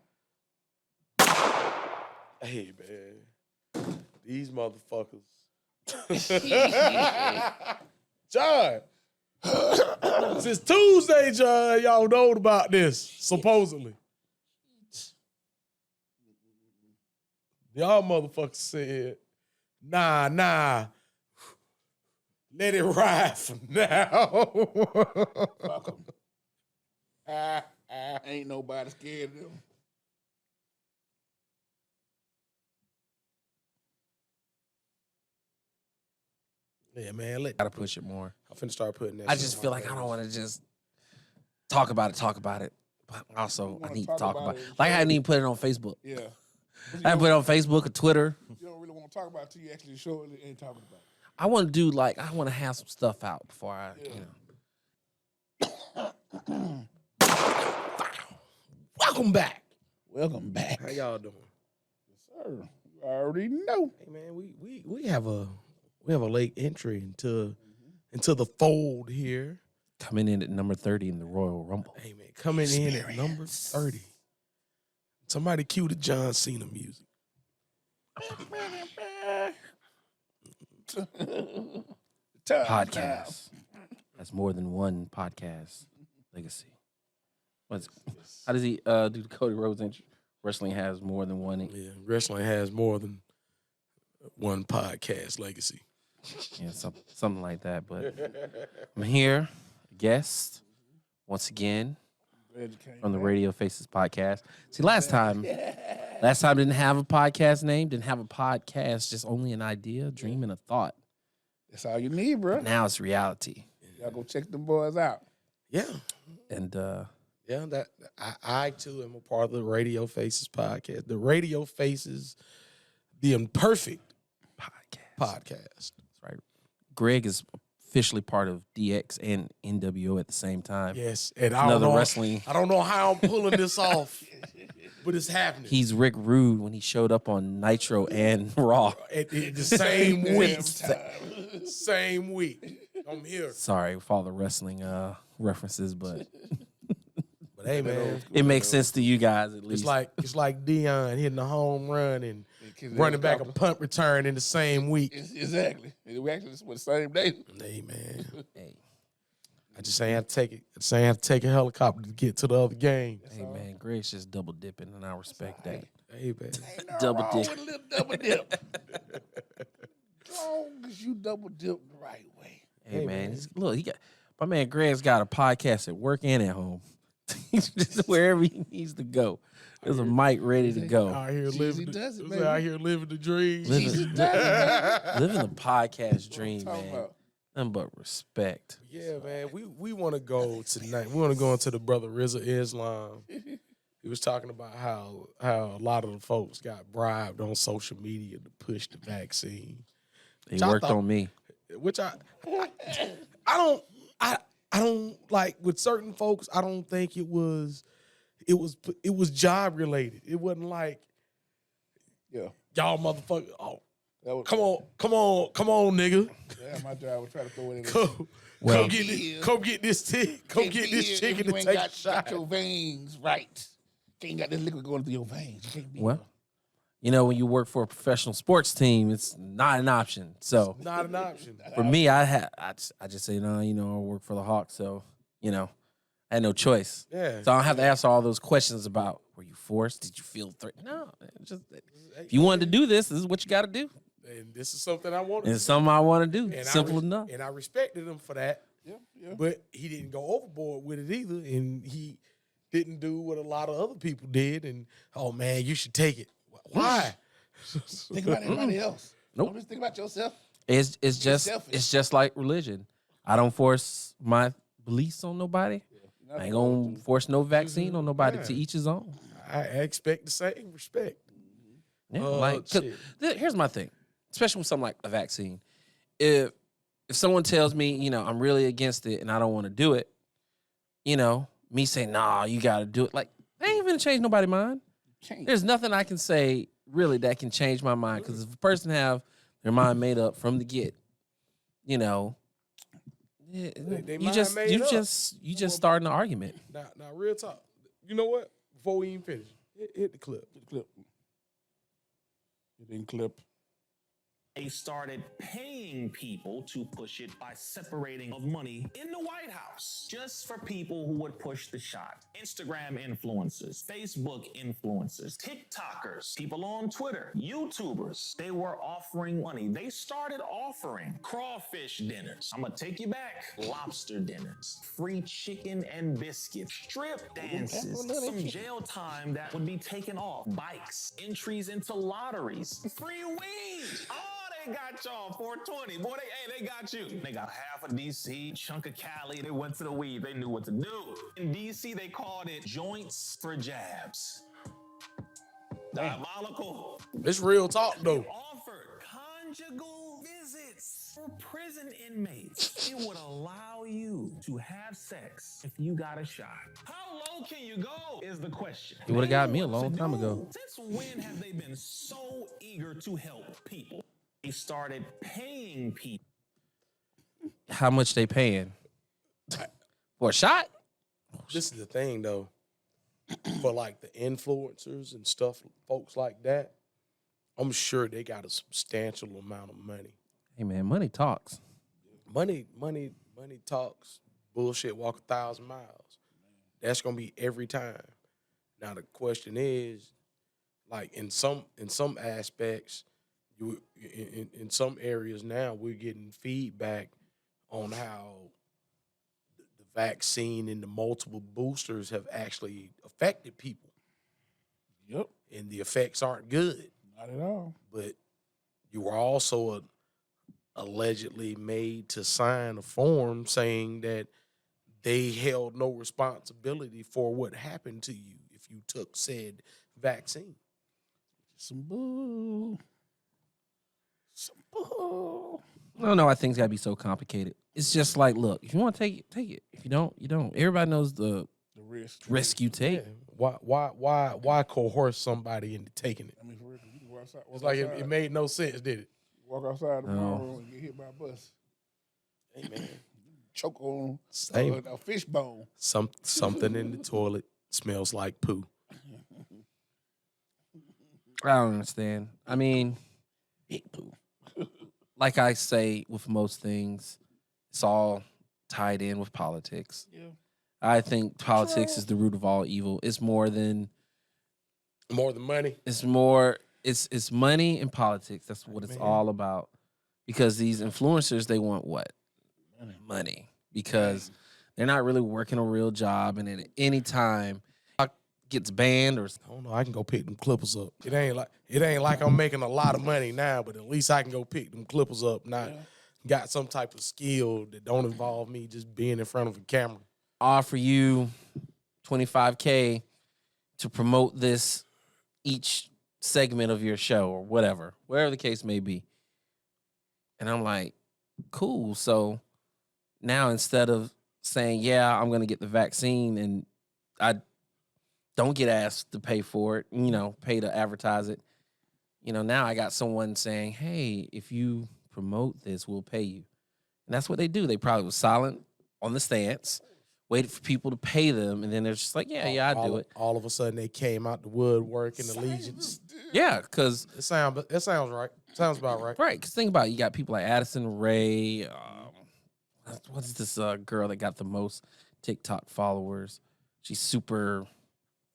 Hey, man. These motherfuckers. John. Since Tuesday, John, y'all know about this, supposedly. Y'all motherfuckers said, nah. Let it ride for now. Fuck 'em. Ain't nobody scared of them. Yeah, man. Gotta push it more. I'm finna start putting that. I just feel like I don't want to just talk about it. but also I wanna need to talk talk about about it it. and Like I show hadn't it. even put it on Facebook. Yeah. I haven't put it on Facebook or Twitter. You don't really want to talk about it till you actually show it and talking about it. I want to do like I want to have some stuff out before I, Welcome back. Welcome back. How y'all doing? Sir, you already know. Hey man, we have a late entry into the fold here. coming in at number 30 in the Royal Rumble. Hey man, coming in at number 30. Somebody cue the John Cena music. Podcast. That's more than one podcast legacy. How does he do the Cody Rhodes intro? Wrestling has more than one. Yeah, wrestling has more than one podcast legacy. Yeah, something like that. But I'm here, guest, once again, from the Radio Faces podcast. See, last time didn't have a podcast name, didn't have a podcast, just only an idea, dream, and a thought. That's all you need, bro. Now it's reality. Y'all go check them boys out. Yeah. And yeah, that I too am a part of the Radio Faces podcast. The Radio Faces, the imperfect podcast. That's right. Greg is officially part of DX and NWO at the same time. Yes, and another wrestling. I don't know how I'm pulling this off, but it's happening. He's Rick Rude when he showed up on Nitro and Raw At the same week. Same week. I'm here. Sorry for all the wrestling references, but hey man, it makes sense to you guys at least. It's like Dion hitting a home run and running back a punt return in the same week. Exactly. We actually just went the same day. Hey man. Hey. I just ain't have to take it. I just ain't have to take a helicopter to get to the other game. Hey man, Greg's just double dipping, and I respect that. Hey man, double dip. With a little double dip. As long as you double dip the right way. Hey man, look, he got my man Greg's got a podcast at work and at home. Just wherever he needs to go. There's a mic ready to go. Out here living, does it, out baby. here living the dream. Living the podcast dream, talking man. about? Nothing but respect. Yeah, man. We want to go tonight. We want to go into the brother Rizza Islam. He was talking about how a lot of the folks got bribed on social media to push the vaccine. He worked on me. Which I don't like with certain folks. I don't think it was job related. It wasn't like, Yeah. y'all motherfucker. Oh, That was, come on, nigga. Yeah, my job was trying to throw it in. Come get this chicken to take a shot. Got your veins right. Ain't got this liquid going through your veins. You can't be Well, you know, when you work for a professional sports team, it's not an option. So Not an option. for me, I just say, no, I work for the Hawks, so I had no choice. Yeah. So I don't have to answer all those questions about were you forced? Did you feel threatened? No, just if you wanted to do this is what you got to do. And this is something I wanted. And it's something I want to do. And Simple enough. And I respected him for that. Yeah. But he didn't go overboard with it either. And he didn't do what a lot of other people did. And, oh, man, you should take it. Why? Think about everybody else. Nope. Don't just think about yourself. It's selfish. just like religion. I don't force my beliefs on nobody. I ain't gonna force no vaccine on nobody. To each his own. I expect the same respect. Yeah, Shit. here's my thing, especially with something like a vaccine. If someone tells me, I'm really against it and I don't want to do it, me saying, nah, you got to do it. Like, I ain't gonna change nobody's mind. There's nothing I can say really that can change my mind, because if a person have their mind made up from the get, They you just starting an argument. Now, real talk. You know what? Before we even finish, hit the clip. It didn't clip. They started paying people to push it by separating of money in the White House just for people who would push the shot. Instagram influencers, Facebook influencers, TikTokers, people on Twitter, YouTubers. They were offering money. They started offering crawfish dinners. I'm gonna take you back. Lobster dinners, free chicken and biscuits, strip dances, some jail time that would be taken off, bikes, entries into lotteries, free weed. Oh, they they got y'all 420. Boy, they got you. They got half of DC, chunk of Cali. They went to the weed. They knew what to do. In DC, they called it joints for jabs. Diabolical. It's real talk though. Offered conjugal visits for prison inmates. It would allow you to have sex if you got a shot. How low can you go is the question. You would have got me a What to long time do. ago. Since when have they been so eager to help people? They started paying people. How much they paying for a shot? This is the thing though. For like the influencers and stuff, folks like that, I'm sure they got a substantial amount of money. Hey man, money talks. Money talks. Bullshit walk 1,000 miles. That's gonna be every time. Now the question is, like in some aspects, in some areas now we're getting feedback on how the vaccine and the multiple boosters have actually affected people. Yep. And the effects aren't good. Not at all. But you were also allegedly made to sign a form saying that they held no responsibility for what happened to you if you took said vaccine. Some bull. Some bull. I don't know why things gotta be so complicated. It's just like, look, if you want to take it, take it. If you don't, you don't. Everybody knows the risk you take. Yeah. Why coerce somebody into taking it? I mean, for real, you can walk outside. It's like it made no sense, did it? Walk outside No. tomorrow and get hit by a bus. Hey man, choke on Same. a fish bone. Something in the toilet smells like poo. I don't understand. I mean, like I say with most things, it's all tied in with politics. Yeah. I think politics is the root of all evil. It's more than money. It's more. It's money and politics. That's what it's all about. Because these influencers, they want what? Money. Because they're not really working a real job, and at any time gets banned or I don't know. I can go pick them Clippers up. It ain't like I'm making a lot of money now, but at least I can go pick them Clippers up. Not got some type of skill that don't involve me just being in front of a camera. offer you $25K to promote this each segment of your show or whatever the case may be. And I'm like, cool. So now instead of saying, yeah, I'm going to get the vaccine and I don't get asked to pay for it, pay to advertise it, now I got someone saying, hey, if you promote this, we'll pay you. And that's what they do. They probably was silent on the stance, waited for people to pay them, and then they're just like, yeah, I do it. All of a sudden, they came out the woodwork and allegiance. Yeah, because it sounds right. Sounds about right. Right, because think about it. You got people like Addison Rae. What's this girl that got the most TikTok followers? She's super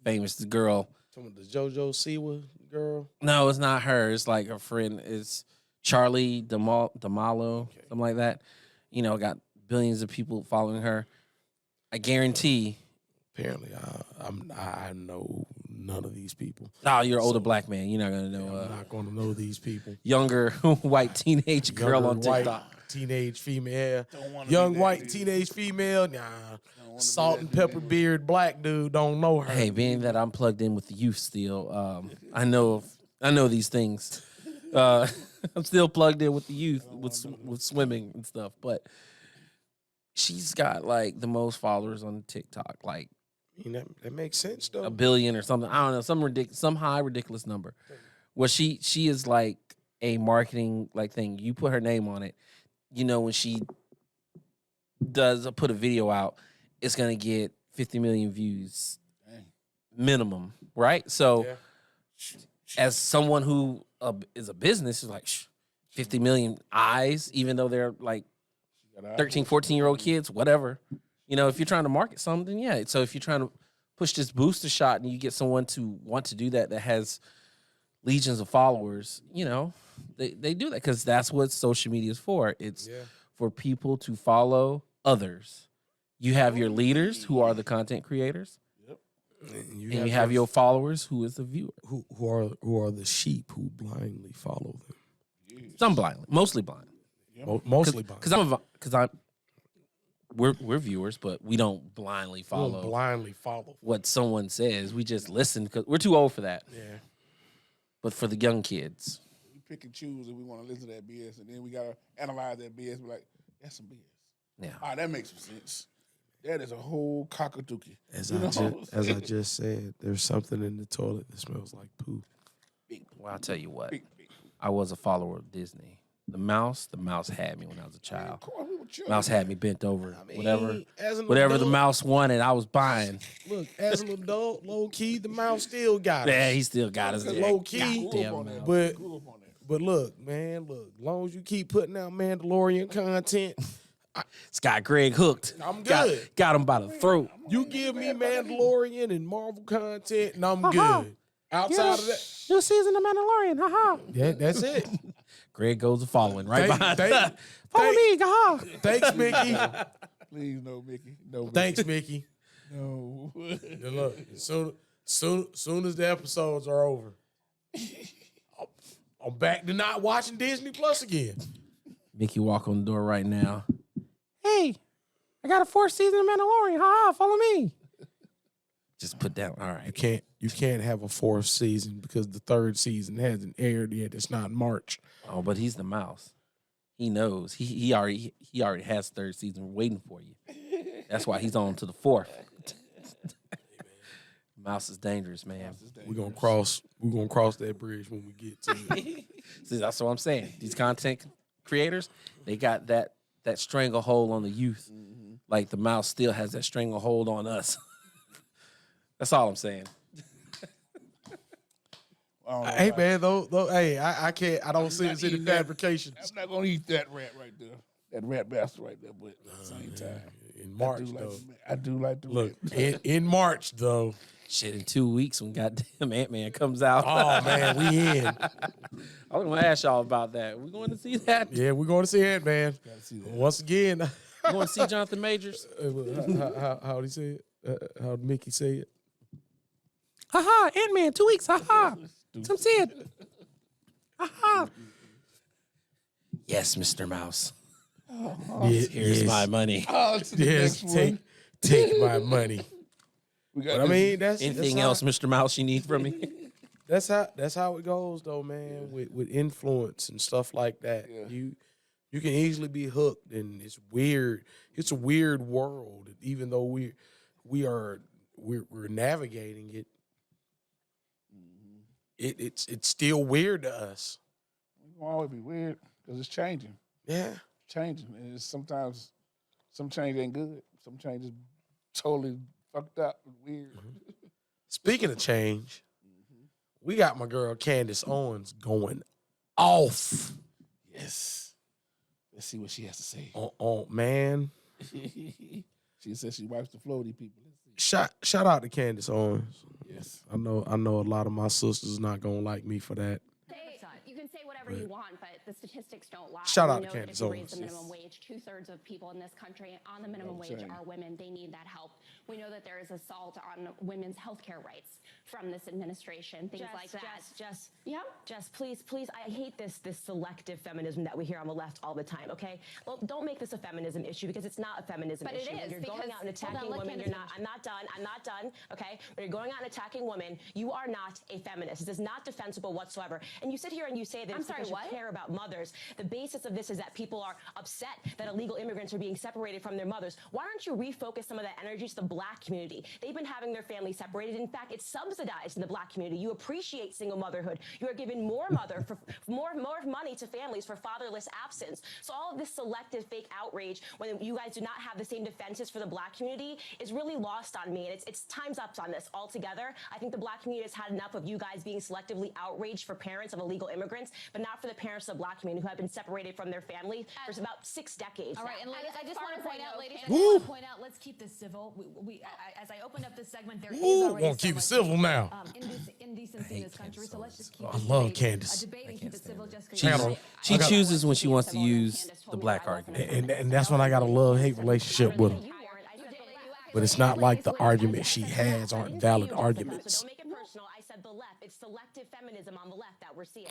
famous. The girl. Some of the JoJo Siwa girl. No, it's not her. It's like her friend. It's Charlie D'Amelio, something like that. Got billions of people following her. I guarantee. Apparently, I know none of these people. Oh, you're an older black man. You're not gonna know. I'm not gonna know these people. Younger white teenage girl on TikTok. White, teenage female. Young white teenage female. Nah. Salt and pepper beard black dude. Don't know her. Hey, being that I'm plugged in with the youth still, I know these things. I'm still plugged in with the youth with swimming and stuff, but she's got like the most followers on TikTok, like that makes sense though. 1 billion or something. I don't know, some high ridiculous number. Where she is like a marketing like thing. You put her name on it, when she does put a video out, it's gonna get 50 million views minimum, right? So as someone who is a business, is like 50 million eyes, even though they're like 13, 14-year-old kids, whatever. If you're trying to market something, yeah. So if you're trying to push this booster shot and you get someone to want to do that has legions of followers, they do that because that's what social media is for. It's for people to follow others. You have your leaders who are the content creators. And you have your followers who is the viewer. Who are the sheep who blindly follow them. Some blindly, mostly blind. Mostly blind. Because we're viewers, but we don't blindly We follow. don't blindly follow what someone says. We just listen because we're too old for that. Yeah. But for the young kids, We pick and choose if we want to listen to that BS, and then we gotta analyze that BS. Be like, that's some BS. Yeah. All right, that makes some sense. That is a whole cockadookie. As You I just said, there's something in the toilet that smells like poo. well, I'll tell you what. I was a follower of Disney. The mouse had me when I was a child. Mouse had me bent over. as an Whatever the adult- mouse wanted, I was buying. Look, as an adult, low key, the mouse still got us. Yeah, he still got us. Low key, Goddamn mouse. but look, man, look. As long as you keep putting out Mandalorian content, It's got Greg hooked. I'm good. Got him by the throat. You give me Mandalorian and Marvel content, and I'm good. Outside of that, New season of Mandalorian. Haha. yeah, that's it. Greg goes the following right behind. Follow me, haha. Thanks, Mickey. Please, no, Mickey. No, Mickey. Thanks, Mickey. No. Yeah, look, soon as the episodes are over, I'm back to not watching Disney Plus again. Mickey walk on the door right now. Hey, I got a 4th season of Mandalorian. Haha, follow me. Just put down. All right. You can't have a 4th season because the 3rd season hasn't aired yet. It's not in March. Oh, but he's the mouse. He knows. He already has 3rd season waiting for you. That's why he's on to the 4th. Mouse is dangerous, man. We're gonna cross that bridge when we get to it. See, that's what I'm saying. These content creators, they got that stranglehold on the youth. Like the mouse still has that stranglehold on us. That's all I'm saying. Hey man, though, hey, I can't. I don't see this in the fabrications. I'm not gonna eat that rat right there. That rat bastard right there. But at the same time, in March, I do like the look rat. in March though. Shit, in 2 weeks when goddamn Ant-Man comes out. Oh man, we in. I was gonna ask y'all about that. We going to see that? Yeah, we're going to see Ant-Man. Once again, You want to see Jonathan Majors? how did he say it? How did Mickey say it? Haha, Ant-Man, 2 weeks. Haha. Come see it. Haha. Yes, Mr. Mouse. Here's my money. Yes, take my money. But I mean, that's anything that's else, Mr. Mouse, you need from me? That's how it goes, though, man. With influence and stuff like that, you can easily be hooked, and it's weird. It's a weird world, even though we're navigating it. It's still weird to us. It's gonna always be weird because it's changing. Yeah, changing, and it's sometimes some change ain't good. Some change is totally fucked up and weird. Speaking of change, we got my girl Candace Owens going off. Yes. Let's see what she has to say. Oh man. She says she wipes the floor with these people. Shout out to Candace Owens. Yes. I know a lot of my sisters not gonna like me for that. You can say whatever you want, but the statistics don't lie. Shout We out to know that Candace if you raise Owens. the minimum wage, 2/3 of people in this country on the minimum wage are women. They need that help. We know that there is assault on women's health care rights from this administration, things like that. Jess, please, I hate this selective feminism that we hear on the left all the time, okay? Well, don't make this a feminism issue because it's not a feminism But it issue. When is, you're going because- out and attacking hold on, let women, Candace I'm not done, okay? When you're going out and attacking women, you are not a feminist. This is not defensible whatsoever. And you sit here and you say that I'm it's sorry, because what? you care about mothers. The basis of this is that people are upset that illegal immigrants are being separated from their mothers. Why don't you refocus some of that energy to the black community? They've been having their families separated. In fact, it's subsidized in the black community. You appreciate single motherhood. You are giving more money to families for fatherless absence. So all of this selective fake outrage when you guys do not have the same defenses for the black community is really lost on me. And it's time's up on this altogether. I think the black community has had enough of you guys being selectively outraged for parents of illegal immigrants, but not for the parents of the black community who have been separated from their family for about 6 decades. All right, now. and ladies, I just want to point out, ladies, I Woo. just want to point out, let's keep this civil. As I opened up this segment, there is already Won't keep it civil now. Indecency in this country, so let's just keep I love Candace. debate and keep it civil. Just She chooses when she wants to use the black argument. And that's when I got a love-hate relationship with her. But it's not like the arguments she has aren't valid arguments. So don't make it personal. I said the left. It's selective feminism on the left that we're seeing.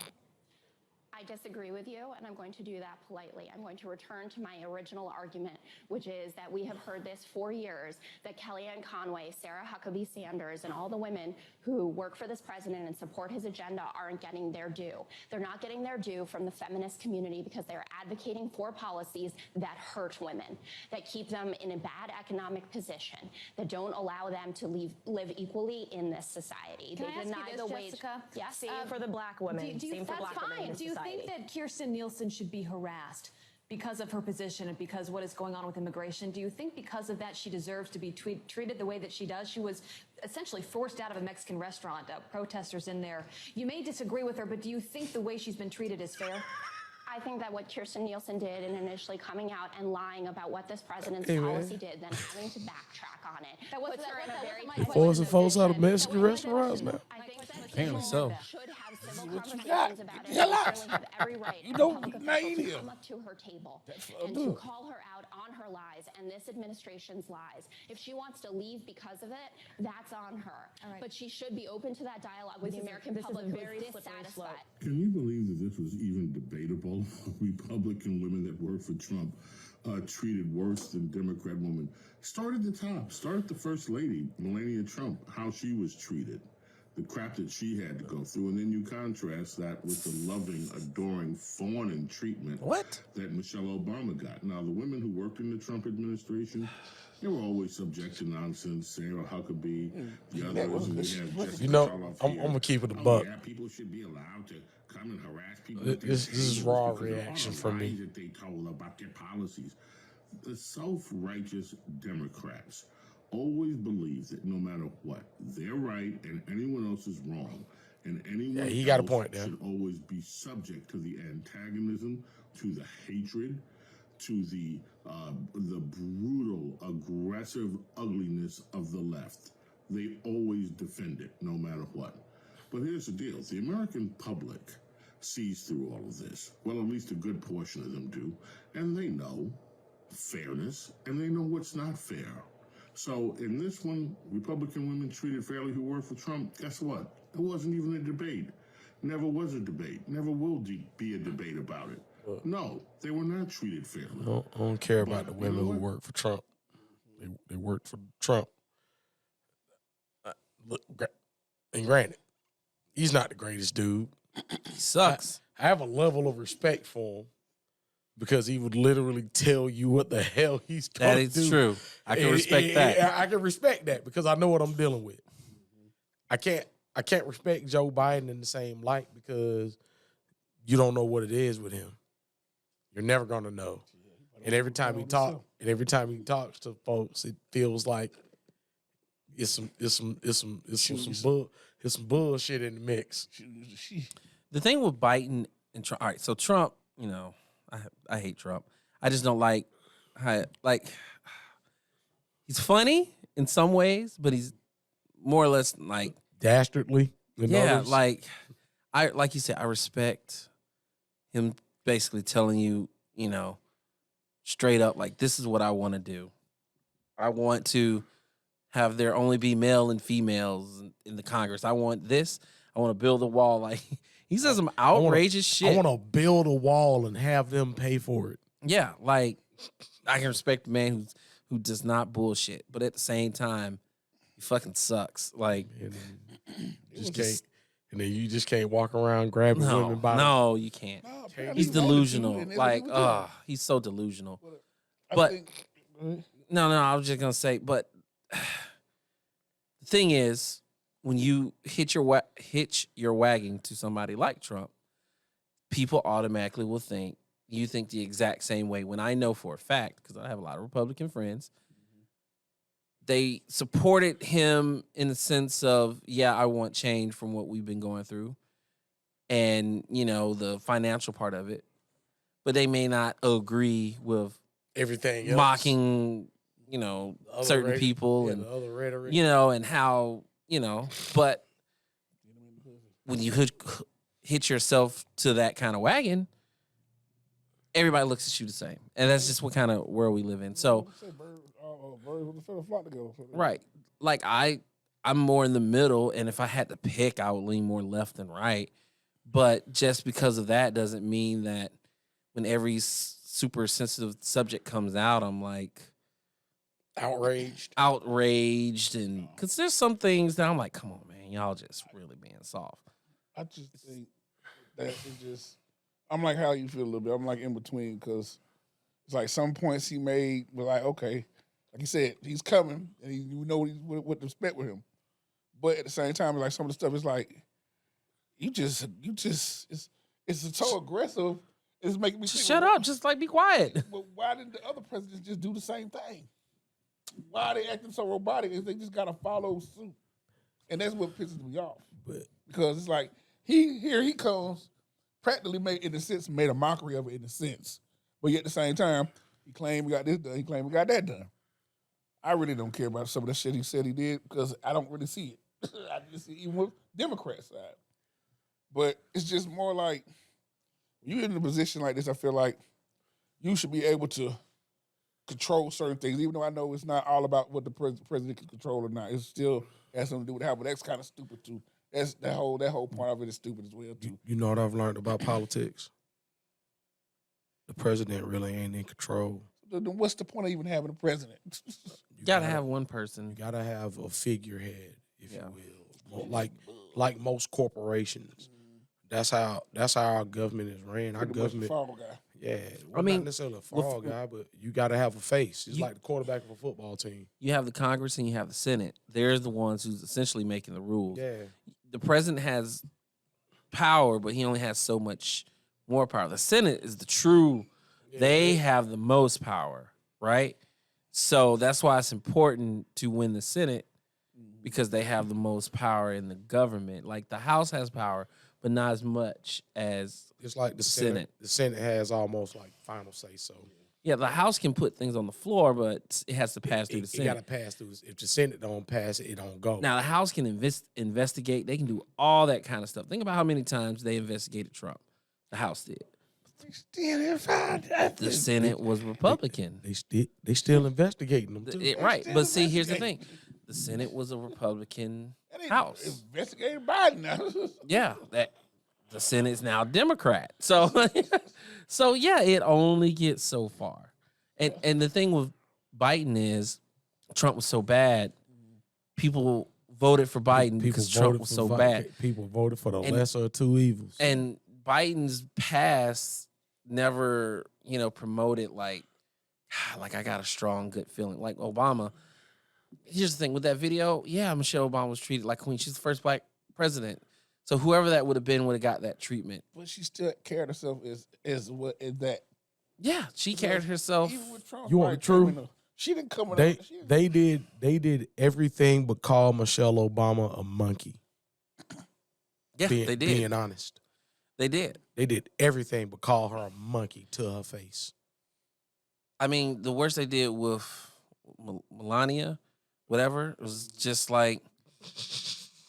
I disagree with you, and I'm going to do that politely. I'm going to return to my original argument, which is that we have heard this for years, that Kellyanne Conway, Sarah Huckabee Sanders, and all the women who work for this president and support his agenda aren't getting their due. They're not getting their due from the feminist community because they're advocating for policies that hurt women, that keep them in a bad economic position, that don't allow them to live equally in this society. Can I They ask deny you the this, wage. Jessica? Yes. Same for the black women. Same for black women in this Do you think that Kirsten Nielsen should be harassed because of her position and because what is going on with immigration? Do you think because of that she deserves to be treated the way that she does? She was essentially forced out of a Mexican restaurant, protesters in there. You may disagree with her, but do you think the way she's been treated is fair? I think that what Kirsten Nielsen did in initially coming out and lying about what this president's Hey, man. policy did, then having to backtrack on it, That was- puts her in a very Forcing folks out of Mexican restaurants now. Apparently so. should have civil What you conversations got? about Get it. the hell They out. certainly have every right You as don't public not officials eat to here. come up to her table That's what I and do. to call her out on her lies and this administration's lies. If she wants to leave because of it, that's on her. But she should be open to that dialogue with the American public who is dissatisfied. Can you believe that this was even debatable? Republican women that worked for Trump treated worse than Democrat women. Start at the top. Start at the First Lady, Melania Trump, how she was treated, the crap that she had to go through, and then you contrast that with the loving, adoring, fawning treatment that Michelle Obama got. Now, the women who worked in the Trump administration, they were always subject to nonsense. Sarah Huckabee, the others, and we have Jessica You know, Charlotte I'm here. gonna keep it a Oh, buck. yeah, people should be allowed to come and harass people. This is raw reaction from me. That they told about their policies. The self-righteous Democrats always believe that no matter what, they're right and anyone else is wrong, and anyone Yeah, he got a else point there. should always be subject to the antagonism, to the hatred, to the brutal, aggressive ugliness of the left. They always defend it, no matter what. But here's the deal: the American public sees through all of this. Well, at least a good portion of them do, and they know fairness, and they know what's not fair. So in this one, Republican women treated fairly who worked for Trump. Guess what? It wasn't even a debate. Never was a debate. Never will be a debate about it. No, they were not treated fairly. I don't care about the women who work for Trump. They work for Trump. And granted, he's not the greatest dude. He sucks. I have a level of respect for him because he would literally tell you what the hell he's going to do. That is true. I can respect that. I can respect that because I know what I'm dealing with. I can't respect Joe Biden in the same light because you don't know what it is with him. You're never gonna know. And every time he talks to folks, it feels like it's some bullshit in the mix. The thing with Biden and Trump, all right, so Trump, you know, I hate Trump. I just don't like how, he's funny in some ways, but he's more or less like dastardly. Yeah, like you said, I respect him basically telling you, you know, straight up, like, this is what I want to do. I want to have there only be male and females in the Congress. I want this. I want to build a wall. Like, he says some outrageous shit. I want to build a wall and have them pay for it. Yeah, like, I can respect a man who does not bullshit, but at the same time, he fucking sucks. Like, And then you just can't walk around grabbing women by no, you can't. He's delusional. Like, he's so delusional. But no, I was just gonna say, but the thing is, when you hitch your wagon to somebody like Trump, people automatically will think you think the exact same way. When I know for a fact, because I have a lot of Republican friends, they supported him in the sense of, yeah, I want change from what we've been going through and, you know, the financial part of it. But they may not agree with everything else. Mocking, you know, certain people and, the other rhetoric. you know, and how, you know, but when you hit yourself to that kind of wagon, everybody looks at you the same. And that's just what kind of world we live in. So, right. Like I'm more in the middle, and if I had to pick, I would lean more left than right. But just because of that doesn't mean that when every super sensitive subject comes out, I'm like outraged, and because there's some things that I'm like, come on, man, y'all just really being soft. I just think that it's just, I'm like how you feel a little bit. I'm like in between because it's like some points he made were like, okay, like you said, he's coming and you know what to expect with him. But at the same time, like some of the stuff is like, you just, it's so aggressive. It's making me Just think, shut up, just like be quiet. Well, why didn't the other presidents just do the same thing? Why are they acting so robotic? Is they just gotta follow suit, and that's what pisses me off. Because it's like he comes, practically made a mockery of it in a sense, but yet at the same time he claimed we got this done, he claimed we got that done. I really don't care about some of the shit he said he did because I don't really see it. I just see it even with Democrat side, but it's just more like you in a position like this. I feel like you should be able to control certain things, even though I know it's not all about what the president can control or not. It still has something to do with how, but that's kind of stupid too. That's that whole point of it is stupid as well too. You know what I've learned about politics? The president really ain't in control. Then what's the point of even having a president? You gotta have one person. You gotta have a figurehead, if you will. Like most corporations. That's how our government is ran. Our Pretty much the government, fall guy. yeah. I mean, not necessarily a fall guy, but you got to have a face. It's like the quarterback of a football team. You have the Congress and you have the Senate. They're the ones who's essentially making the rules. Yeah. The president has power, but he only has so much more power. The Senate is the true. They have the most power, right? So that's why it's important to win the Senate because they have the most power in the government. Like the House has power, but not as much as It's like the Senate. The Senate has almost like final say so. Yeah, the House can put things on the floor, but it has to pass through the It Senate. got to pass through. If the Senate don't pass it, it don't go. Now, the House can investigate. They can do all that kind of stuff. Think about how many times they investigated Trump. The House did. Still didn't find nothing. The Senate was Republican. They still investigating them too. Right, but see, here's the thing. The Senate was a Republican House. Investigating Biden now. Yeah, that the Senate's now Democrat. So, so yeah, it only gets so far. And the thing with Biden is Trump was so bad, people voted for Biden because Trump was so bad. People voted for the lesser of two evils. And Biden's past never, promoted like I got a strong, good feeling. Like Obama. Here's the thing with that video. Yeah, Michelle Obama was treated like queen. She's the first black president. So whoever that would have been would have got that treatment. But she still carried herself as what is that? Yeah, she carried herself. Even with Trump, You want the truth? She didn't come. They did everything but call Michelle Obama a monkey. Yeah, they did. Being honest, they did. They did everything but call her a monkey to her face. I mean, the worst they did with Melania, whatever, it was just like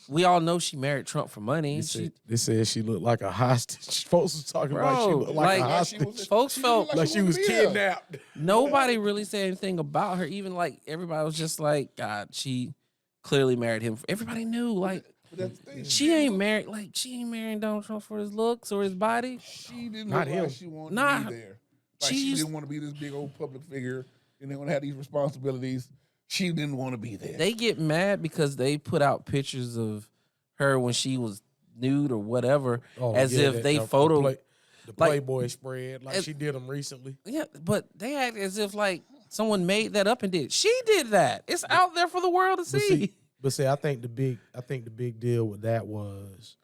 we all know she married Trump for money. They said she looked like a hostage. Folks was talking about she looked like a hostage. Folks felt like she was kidnapped. Nobody really said anything about her. Even like everybody was just like, God, she clearly married him. Everybody knew, like, she ain't married. Like, she ain't marrying Donald Trump for his looks or his body. She didn't Not look him. like she wanted to be there. Like she didn't want to be this big old public figure and then want to have these responsibilities. She didn't want to be there. They get mad because they put out pictures of her when she was nude or whatever, as if they photo the Playboy spread like she did them recently. Yeah, but they act as if like someone made that up and did. She did that. It's out there for the world to see. But see, I think the big deal with that was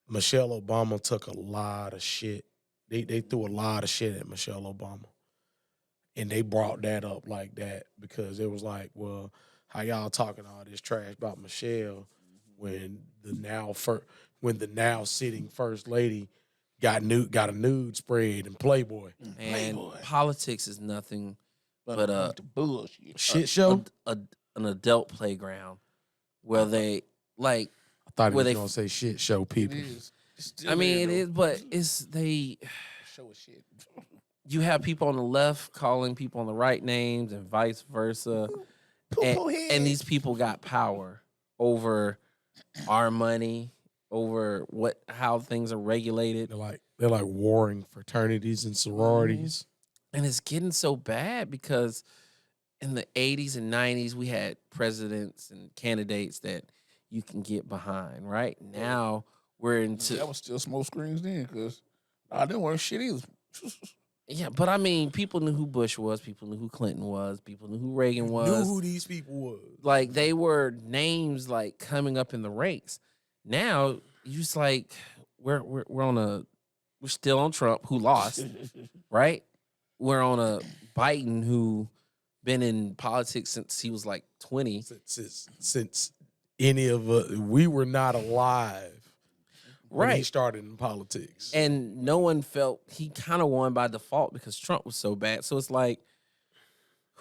Michelle Obama took a lot of shit. They threw a lot of shit at Michelle Obama. And they brought that up like that because it was like, well, how y'all talking all this trash about Michelle when the now sitting first lady got a nude spread in Playboy. And politics is nothing but a bullshit shit show, an adult playground where they like. I thought he where was gonna say shit show people. I mean, it is, but it's they. Show of shit. You have people on the left calling people on the right names and vice versa. And these people got power over our money over how things are regulated. They're like warring fraternities and sororities. And it's getting so bad because in the 80s and 90s, we had presidents and candidates that you can get behind. Right now, we're into that was still smoke screens then, because I didn't want shit either. Yeah, but I mean, people knew who Bush was, people knew who Clinton was, people knew who Reagan was. Knew who these people was. Like, they were names like coming up in the ranks. Now, you just like we're still on Trump, who lost, right? We're on a Biden who been in politics since he was like 20. Since any of us, we were not alive. When he Right. started in politics. And no one felt he kind of won by default because Trump was so bad. So it's like,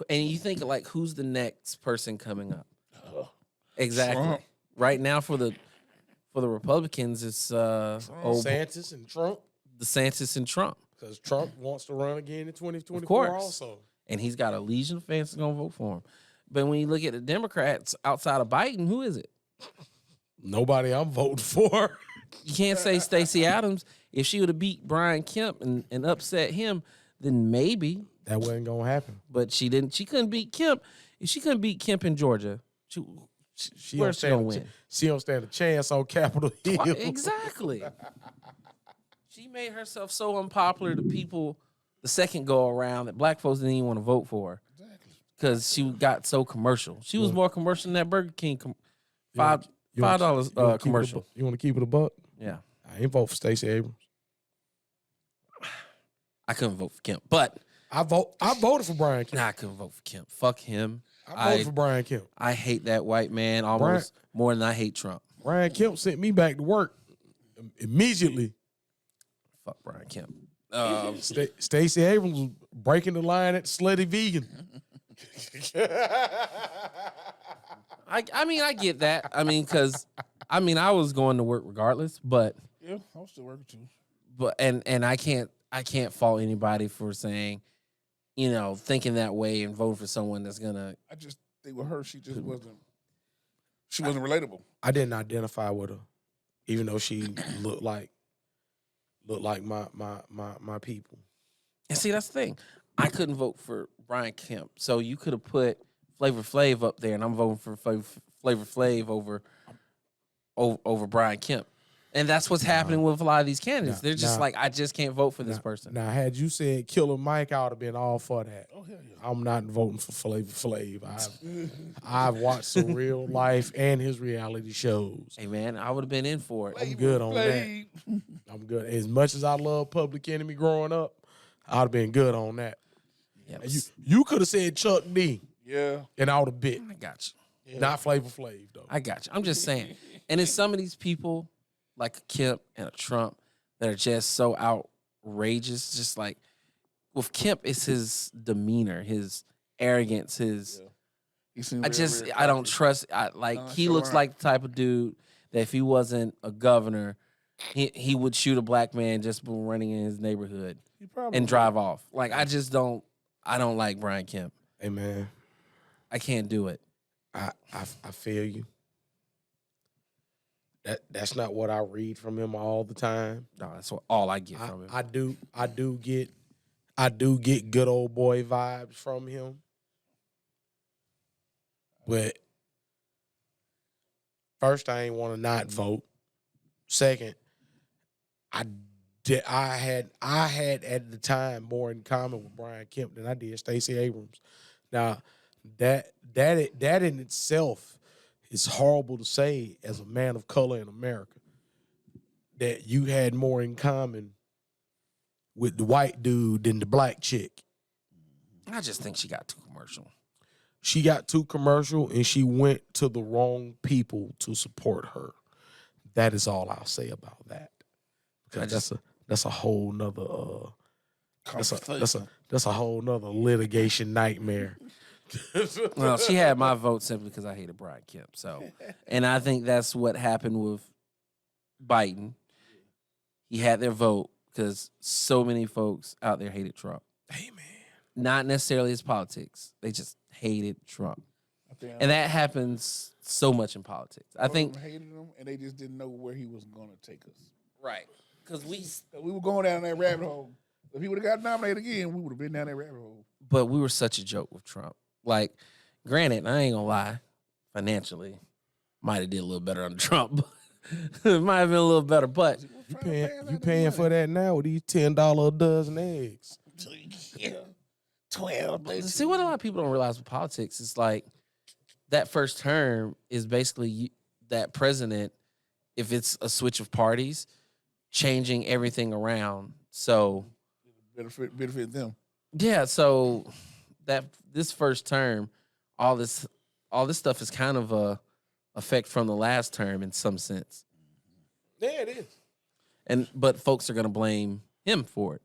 and you think like, who's the next person coming up? Exactly. Trump. Right now for the Republicans, it's DeSantis and Trump. DeSantis and Trump. Because Trump wants to run again in 2024 Of course. also. And he's got a legion of fans that's gonna vote for him. But when you look at the Democrats outside of Biden, who is it? Nobody I'm voting for. You can't say Stacey Adams. If she would have beat Brian Kemp and upset him, then maybe that wasn't gonna happen. But she didn't. She couldn't beat Kemp. If she couldn't beat Kemp in Georgia, She where's she don't gonna stand win? she don't stand a chance on Capitol Hill. Exactly. She made herself so unpopular to people the second go around that black folks didn't even want to vote for her. Because she got so commercial. She was more commercial than that Burger King $5 commercial. You want to keep it a buck? Yeah. I ain't vote for Stacey Abrams. I couldn't vote for Kemp, but I voted for Brian Kemp. Nah, I couldn't vote for Kemp. Fuck him. I voted for Brian Kemp. I hate that white man almost more than I hate Trump. Brian Kemp sent me back to work immediately. Fuck Brian Kemp. Stacey Abrams was breaking the line at Slutty Vegan. I mean, I get that. I mean, because I was going to work regardless, but Yeah, I'm still working too. but and I can't fault anybody for saying, thinking that way and voting for someone that's gonna. I just think with her, she just wasn't. She wasn't relatable. I didn't identify with her, even though she looked like my people. And see, that's the thing. I couldn't vote for Brian Kemp, so you could have put Flavor Flav up there, and I'm voting for Flavor Flav over Brian Kemp. And that's what's happening with a lot of these candidates. They're just like, I just can't vote for this person. Now, had you said Killer Mike, I would have been all for that. Oh, hell yeah. I'm not voting for Flavor Flav. I've watched some real life and his reality shows. Hey, man, I would have been in for it. I'm good on that. I'm good. As much as I love Public Enemy growing up, I'd have been good on that. Yeah, you could have said Chuck D. Yeah. And I would have bit. I got you. Yeah. Not Flavor Flav, though. I got you. I'm just saying. And it's some of these people, like a Kemp and a Trump, that are just so outrageous. Just like with Kemp, it's his demeanor, his arrogance, his. I don't trust. He looks like the type of dude that if he wasn't a governor, he would shoot a black man just for running in his neighborhood and drive off. Like I just don't. I don't like Brian Kemp. Hey man, I can't do it. I feel you. That's not what I read from him all the time. No, that's all I get from him. I do get good old boy vibes from him. But first, I ain't want to not vote. Second, I had at the time more in common with Brian Kemp than I did Stacey Abrams. Now, that in itself is horrible to say as a man of color in America, that you had more in common with the white dude than the black chick. I just think she got too commercial. She got too commercial and she went to the wrong people to support her. That is all I'll say about that. Because that's a whole nother that's a whole nother litigation nightmare. Well, she had my vote simply because I hated Brian Kemp. So, and I think that's what happened with Biden. He had their vote because so many folks out there hated Trump. Hey, man. Not necessarily his politics. They just hated Trump. And that happens so much in politics. I think hated him, and they just didn't know where he was going to take us. Right. Because we were going down that rabbit hole. If he would have got nominated again, we would have been down that rabbit hole. but we were such a joke with Trump. Like, granted, I ain't gonna lie, financially, might have did a little better under Trump. It might have been a little better, but You paying for that now with these $10 a dozen eggs. Yeah. 12. see what a lot of people don't realize with politics is like that first term is basically that president, if it's a switch of parties, changing everything around. So benefit them. Yeah, so that this first term, all this stuff is kind of a effect from the last term in some sense. Yeah, it is. But folks are gonna blame him for it.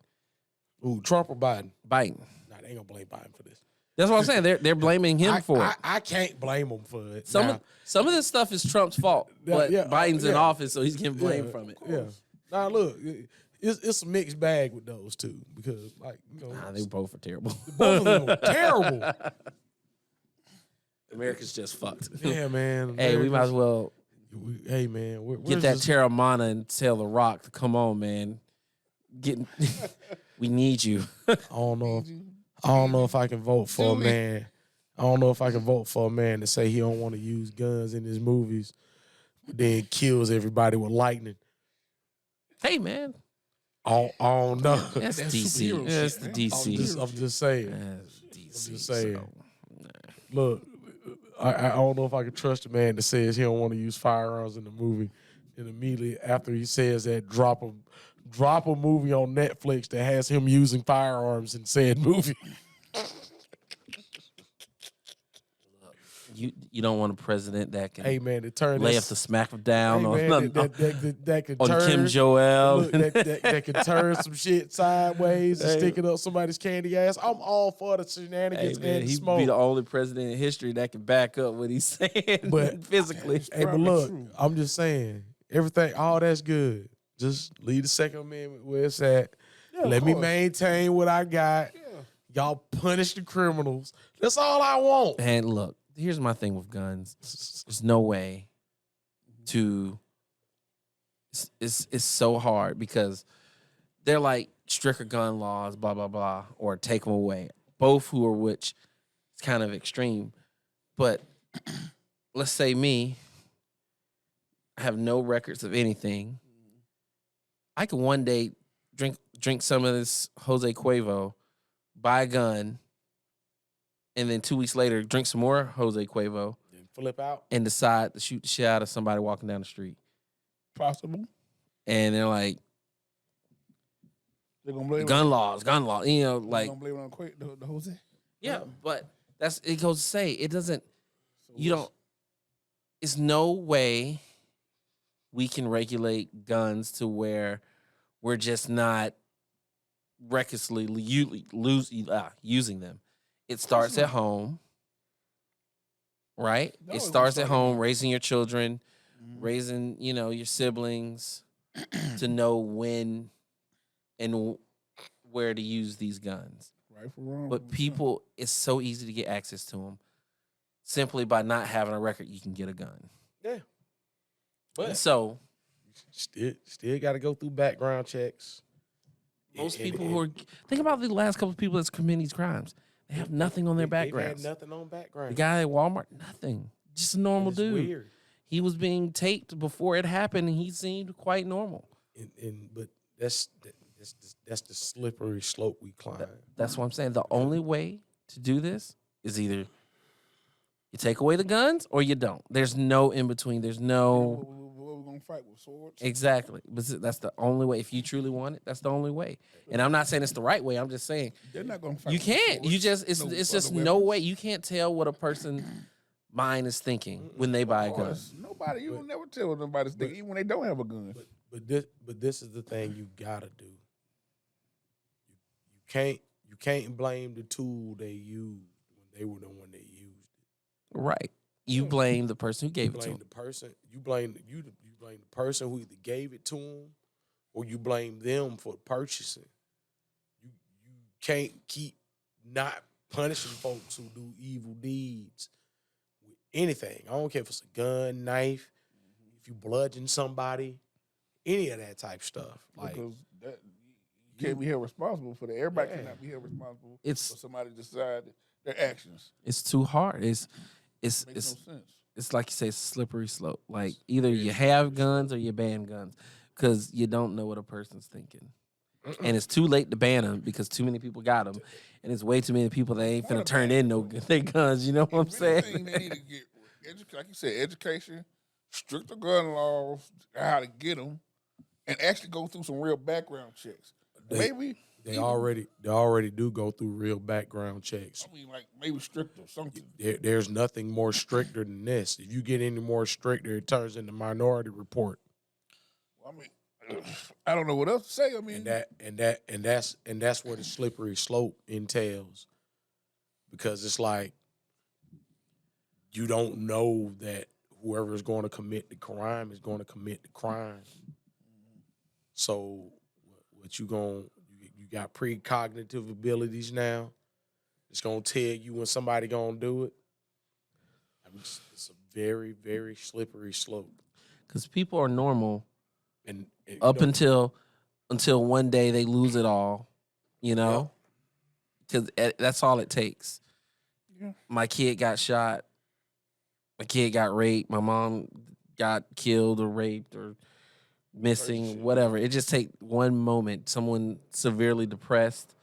Ooh, Trump or Biden? Biden. Nah, they ain't gonna blame Biden for this. That's what I'm saying. They're blaming him for it. I can't blame him for it. Some Now, of this stuff is Trump's fault, but Biden's in office, so he's getting blamed from it. Yeah. Now look, it's a mixed bag with those two because, like, They both are terrible. both of them are terrible. America's just fucked. Yeah, man. Hey, we might as well Hey, man, get that Terramana and tell The Rock to come on, man. We need you. I don't know if I can vote for a man. I don't know if I can vote for a man to say he don't want to use guns in his movies, but then kills everybody with lightning. Hey, man. I don't know. That's DC. That's the DC. I'm just saying. That's DC. I'm just saying. Look, I don't know if I can trust a man that says he don't want to use firearms in the movie, and immediately after he says that, drop a movie on Netflix that has him using firearms in said movie. You don't want a president that can Hey, man, to turn lay this- up to smack him down Hey, man, on that could on turn, Kim Joel. look, that could turn some shit sideways and Hey. stick it up somebody's candy ass. I'm all for the shenanigans Hey, man, and the he'd smoke. be the only president in history that can back up what he's saying But- physically. Hey, but look, I'm just saying, everything, all that's good. Just leave the Second Amendment where it's at. Yeah, Let of me course. maintain what I got. Y'all punish the criminals. That's all I want. And look, here's my thing with guns. There's no way to. It's so hard because they're like stricter gun laws, blah blah blah, or take them away. Both who are which is kind of extreme. But let's say me, I have no records of anything. I could one day drink some of this Jose Cuervo, buy a gun, and then 2 weeks later drink some more Jose Cuervo, Flip out. and decide to shoot the shit out of somebody walking down the street. Possible. And they're like, They're gonna blame gun laws, you know, They're like, gonna blame it on the Jose. yeah, but it goes to say, it doesn't, it's no way we can regulate guns to where we're just not recklessly using them. It starts at home, right? No, It it starts at starts- home, raising your children, raising, your siblings to know when and where to use these guns. Right for wrong. But people, it's so easy to get access to them. Simply by not having a record, you can get a gun. Yeah. But So still got to go through background checks. most people who are, think about the last couple of people that's committing these crimes. They have nothing on their They've had backgrounds. nothing on background. The guy at Walmart, nothing. Just a normal It's dude. weird. He was being taped before it happened, and he seemed quite normal. But that's the slippery slope we climb. That's what I'm saying. The only way to do this is either you take away the guns or you don't. There's no in between. There's no What we gonna fight with swords? exactly. But that's the only way. If you truly want it, that's the only way. And I'm not saying it's the right way. I'm just saying They're not gonna fight. you with can't. swords. You just it's No just other no weapons. way. You can't tell what a person's mind is thinking when they buy a Of gun. course. Nobody. You will never tell what nobody's thinking, even when they don't have a gun. But this is the thing you gotta do. You can't blame the tool they used when they were the one that used it. Right. You blame the person who gave it to blame him. the person. You blame the person who either gave it to them, or you blame them for purchasing. You can't keep not punishing folks who do evil deeds anything. I don't care if it's a gun, knife, if you bludgeon somebody, any of that type stuff. Like, because you can't be held responsible for that. Everybody Yeah. cannot be held responsible It's- for somebody decide their actions. It's too hard. It's Makes no sense. it's like you say, it's a slippery slope. Like either you have guns or you ban guns because you don't know what a person's thinking. And it's too late to ban them because too many people got them, and it's way too many people that ain't finna turn in their guns. You know what I'm saying? Anything they need to get, like you said, education, stricter gun laws, how to get them, and actually go through some real background checks. Maybe They even- already do go through real background checks. I mean, like maybe stricter something. There's nothing more stricter than this. If you get any more stricter, it turns into Minority Report. I mean, I don't know what else to say. I mean, And that's where the slippery slope entails, because it's like you don't know that whoever is going to commit the crime is going to commit the crime. So what you got precognitive abilities now. It's gonna tell you when somebody gonna do it. I mean, it's a very, very slippery slope. Because people are normal And up until one day they lose it all, you know? Because that's all it takes. Yeah. My kid got shot. My kid got raped. My mom got killed or raped or missing, whatever. It just takes one moment. Someone severely depressed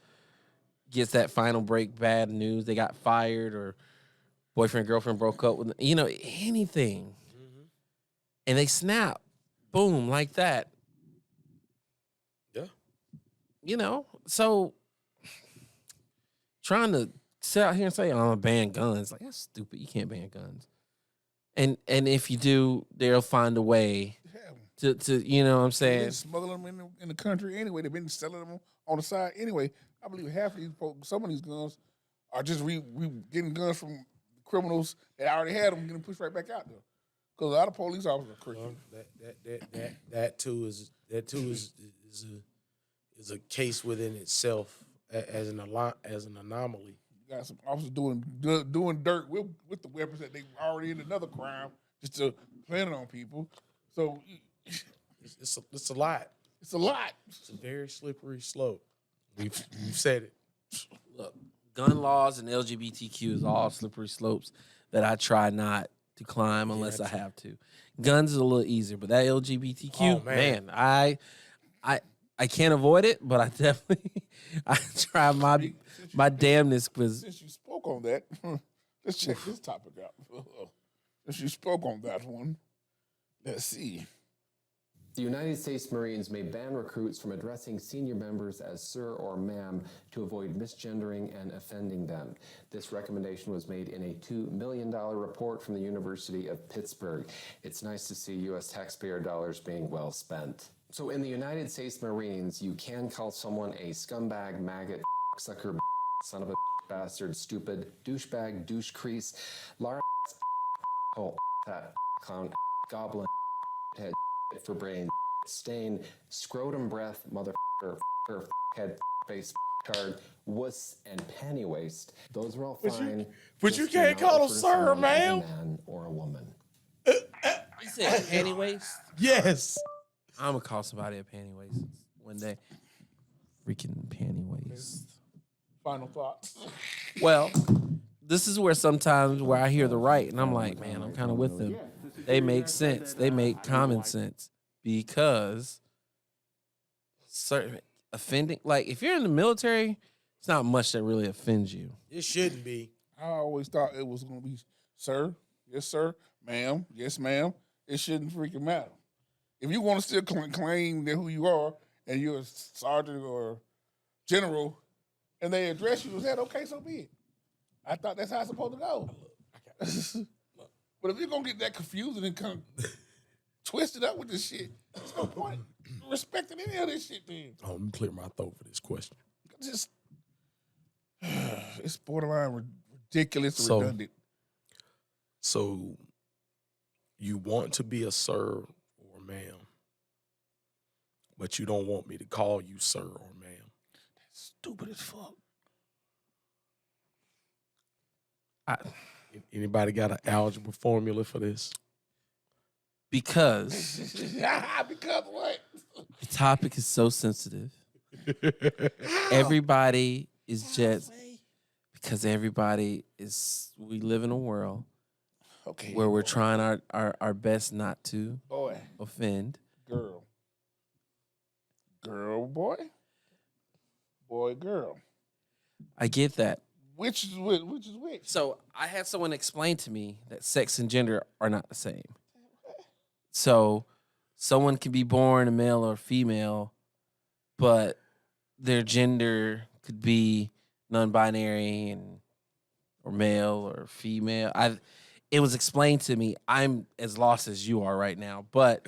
gets that final break, bad news. They got fired or boyfriend, girlfriend broke up with, anything. And they snap. Boom, like that. Yeah. So trying to sit out here and say, I'm gonna ban guns, like that's stupid. You can't ban guns. And if you do, they'll find a way to you know what I'm They've saying? been smuggling them in the country anyway. They've been selling them on the side anyway. I believe half of these folks, some of these guns are just we getting guns from criminals that already had them, getting pushed right back out there. Because a lot of police officers are crooked. That too is a case within itself as an anomaly. You got some officers doing dirt with the weapons that they already in another crime just to plan it on people. So It's a lot. It's a lot. It's a very slippery slope. We've said it. Look, gun laws and LGBTQ is all slippery slopes that I try not to climb unless I have to. Guns is a little easier, but that LGBTQ, Oh, man. man, I can't avoid it, but I definitely I try my damnness because since you spoke on that, let's check this topic out. Since you spoke on that one, let's see. The United States Marines may ban recruits from addressing senior members as sir or ma'am to avoid misgendering and offending them. This recommendation was made in a $2 million report from the University of Pittsburgh. It's nice to see U.S. taxpayer dollars being well spent. So in the United States Marines, you can call someone a scumbag, maggot, sucker, son of a bastard, stupid, douchebag, douche crease, large, hole, fat, clown, goblin, head, for brain, stain, scrotum breath, motherfucker, head, face, tard, wuss, and panty waste. Those are all fine. But you Just do can't not call refer them to sir or someone as a ma'am. man or a woman. you said panty waist. Yes. I'm gonna call somebody a panty waist one day. Freaking panty waist. Final thoughts. Well, this is where sometimes where I hear the right, and I'm like, man, I'm kind of with them. They make sense. They make common sense because certain offending, like if you're in the military, it's not much that really offends you. It shouldn't be. I always thought it was going to be sir, yes sir, ma'am, yes ma'am. It shouldn't freaking matter. If you want to still claim that who you are and you're a sergeant or general, and they address you as that, okay, so be it. I thought that's how it's supposed to go. But if you're gonna get that confused and come twisted up with this shit, there's no point respecting any of this shit. Then Oh, let me clear my throat for this question. just it's borderline ridiculous, and So- redundant. So you want to be a sir or ma'am, but you don't want me to call you sir or ma'am. Stupid as fuck. Anybody got an algebra formula for this? Because Because what? the topic is so sensitive. Everybody is just because everybody is. We live in a world where we're trying our best not to Boy. offend. Girl. Girl, boy. Boy, girl. I get that. Which is which? Which is which? So I had someone explain to me that sex and gender are not the same. So someone can be born a male or female, but their gender could be non-binary or male or female. It was explained to me. I'm as lost as you are right now, but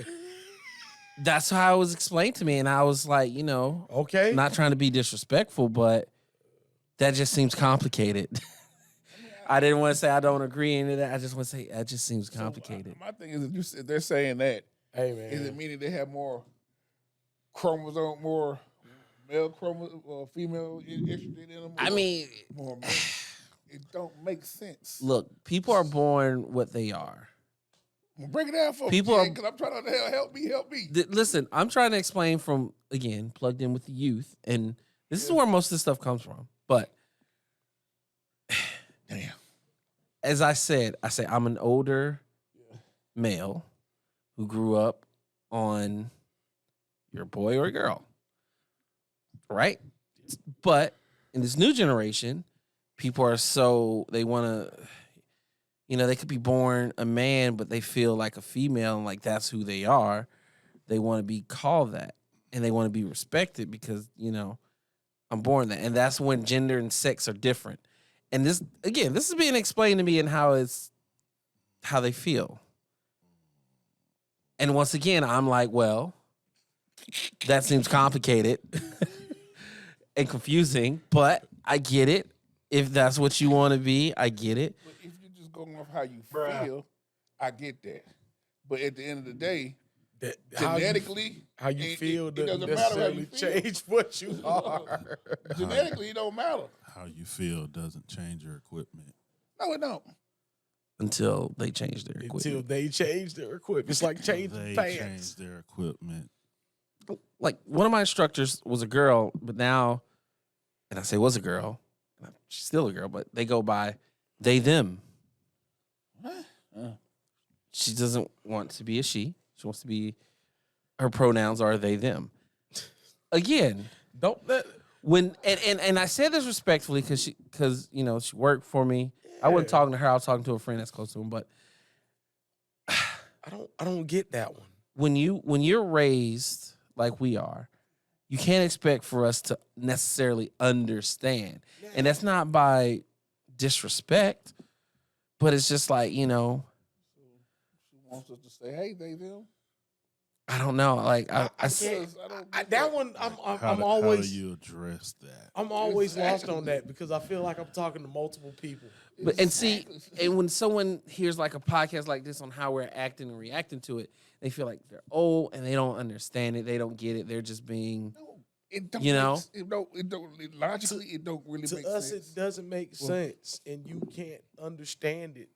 that's how it was explained to me, and I was like, okay, not trying to be disrespectful, but that just seems complicated. I didn't want to say I don't agree into that. I just want to say that just seems complicated. My thing is, if they're saying that, hey man, is it meaning they have more chromosome, more male chromosome or female estrogen in them? I mean, more male? It don't make sense. Look, people are born what they are. Break it down for People me, are- because I'm trying to help me. Listen, I'm trying to explain from, again, plugged in with the youth, and this is where most of this stuff comes from. But damn, as I say I'm an older male who grew up on your boy or girl, right? But in this new generation, people are they want to, they could be born a man, but they feel like a female, and like that's who they are. They want to be called that, and they want to be respected because, I'm born that. And that's when gender and sex are different. And this is being explained to me in how they feel. And once again, I'm like, well, that seems complicated and confusing, but I get it. If that's what you want to be, I get it. But if you're just going off how you feel, I get that. But at the end of the day, genetically, how you feel it doesn't doesn't matter how you necessarily feel. change what you are. Genetically, it don't matter. How you feel doesn't change your equipment. No, it don't. Until they change their equipment. Until they change their equipment. It's like changing They pants. change their equipment. Like, one of my instructors was a girl, but now, and I say was a girl, she's still a girl, but they go by they, them. She doesn't want to be a she. She wants to be, her pronouns are they, them. Again, don't let, when, and I say this respectfully because she worked for me. I wasn't talking to her, I was talking to a friend that's close to him, but I don't get that one. when you're raised like we are, you can't expect for us to necessarily understand. And that's not by disrespect, but it's just like, She wants us to say, "Hey, they them." I don't know. Like that one, I'm always. How do you address that? I'm always lost on that because I feel like I'm talking to multiple people. But and when someone hears like a podcast like this on how we're acting and reacting to it, they feel like they're old and they don't understand it. They don't get it. They're just being, It don't. It don't. Logically, it don't really To make us, sense. it doesn't make sense, and you can't understand it.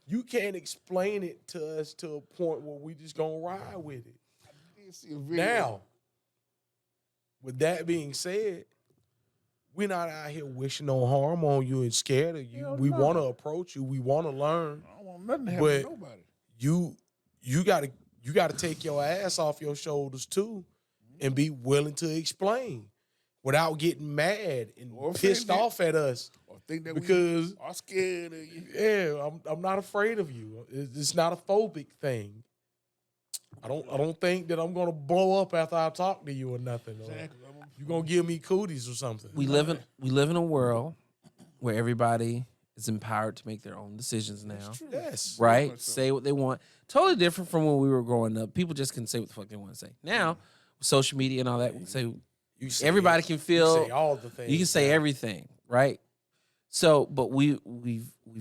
You can't explain it to us to a point where we just gonna ride with it. Now, with that being said, we're not out here wishing no harm on you and scared of you. We want to approach you. We want to learn. I don't want nothing to happen to But nobody. you gotta take your ass off your shoulders too, and be willing to explain without getting mad and pissed offended. off at us. Or think that Because we are scared of you. yeah, I'm not afraid of you. It's not a phobic thing. I don't think that I'm gonna blow up after I talk to you or nothing. Or you gonna give me cooties or something. we live in a world where everybody is empowered to make their own decisions now. Yes. Right? Say what they want. Totally different from when we were growing up. People just couldn't say what the fuck they want to say. Now, with social media and all that, we can say, everybody can feel. You say all the things. You can say everything, right? So, but we've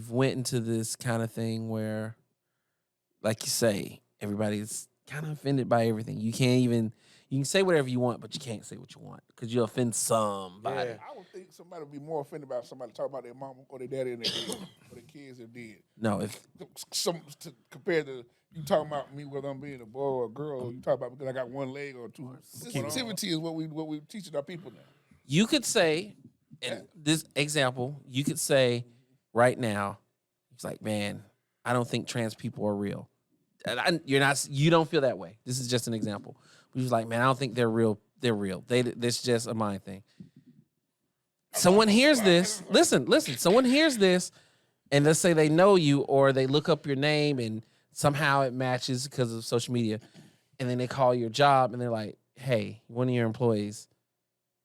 went into this kind of thing where, like you say, everybody's kind of offended by everything. You You can say whatever you want, but you can't say what you want because you'll offend somebody. Yeah. I would think somebody would be more offended about somebody talking about their mom or their daddy and their kids, or their kids if did. No, if Compared to you talking about me whether I'm being a boy or a girl, or you talk about because I got one leg or two. Sensitivity is what we teaching our people now. you could say, in this example, you could say right now, it's like, man, I don't think trans people are real. And you don't feel that way. This is just an example. But he's like, man, I don't think they're real. They're real. This is just a mind thing. Someone hears this. Listen. Someone hears this, and let's say they know you or they look up your name and somehow it matches because of social media, and then they call your job and they're like, hey, one of your employees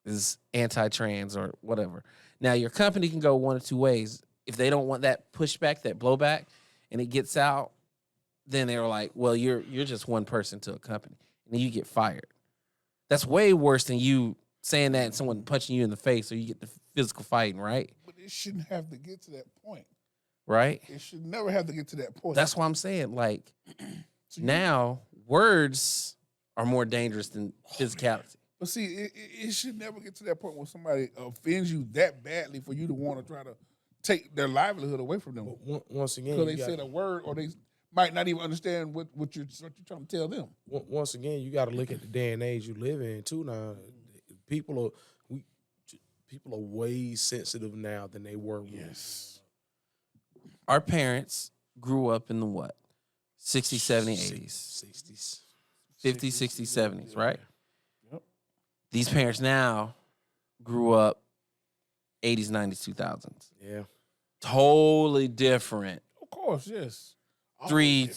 is anti-trans or whatever. Now, your company can go one of two ways. If they don't want that pushback, that blowback, and it gets out, then they're like, well, you're just one person to a company, and then you get fired. That's way worse than you saying that and someone punching you in the face or you get the physical fighting, right? But it shouldn't have to get to that point. Right? It should never have to get to that point. That's why I'm saying, like, now words are more dangerous than physicality. But see, it should never get to that point where somebody offends you that badly for you to want to try to take their livelihood away from them. Once again, because they said a word or they might not even understand what you're trying to tell them. Once again, you got to look at the day and age you live in too. Now, people are way sensitive now than they were. Yes. Our parents grew up in the what? 60s, 70s, 80s. 60s. 50s, 60s, 70s, right? Yep. These parents now grew up 80s, 90s, 2000s. Yeah. Totally different. Of course, yes. Three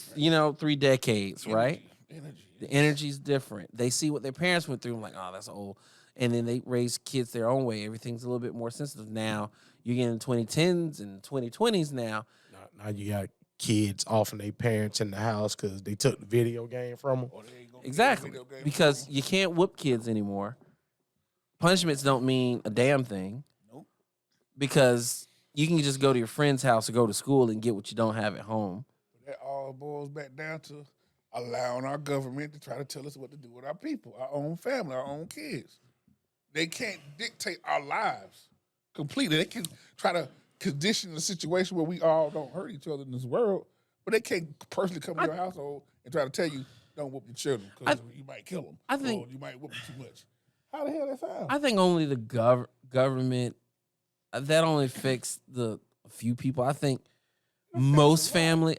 decades, right? Energy. The energy's different. They see what their parents went through. I'm like, oh, that's old. And then they raise kids their own way. Everything's a little bit more sensitive now. You're getting 2010s and 2020s now. Now you got kids offing their parents in the house because they took the video game from them. Exactly. Because you can't whoop kids anymore. Punishments don't mean a damn thing. Nope. Because you can just go to your friend's house or go to school and get what you don't have at home. That all boils back down to allowing our government to try to tell us what to do with our people, our own family, our own kids. They can't dictate our lives completely. They can try to condition the situation where we all don't hurt each other in this world, but they can't personally come to your household and try to tell you, don't whoop your children because you might kill them. I think or you might whoop them too much. How the hell that sound? I think only the government, that only affects a few people. I think most families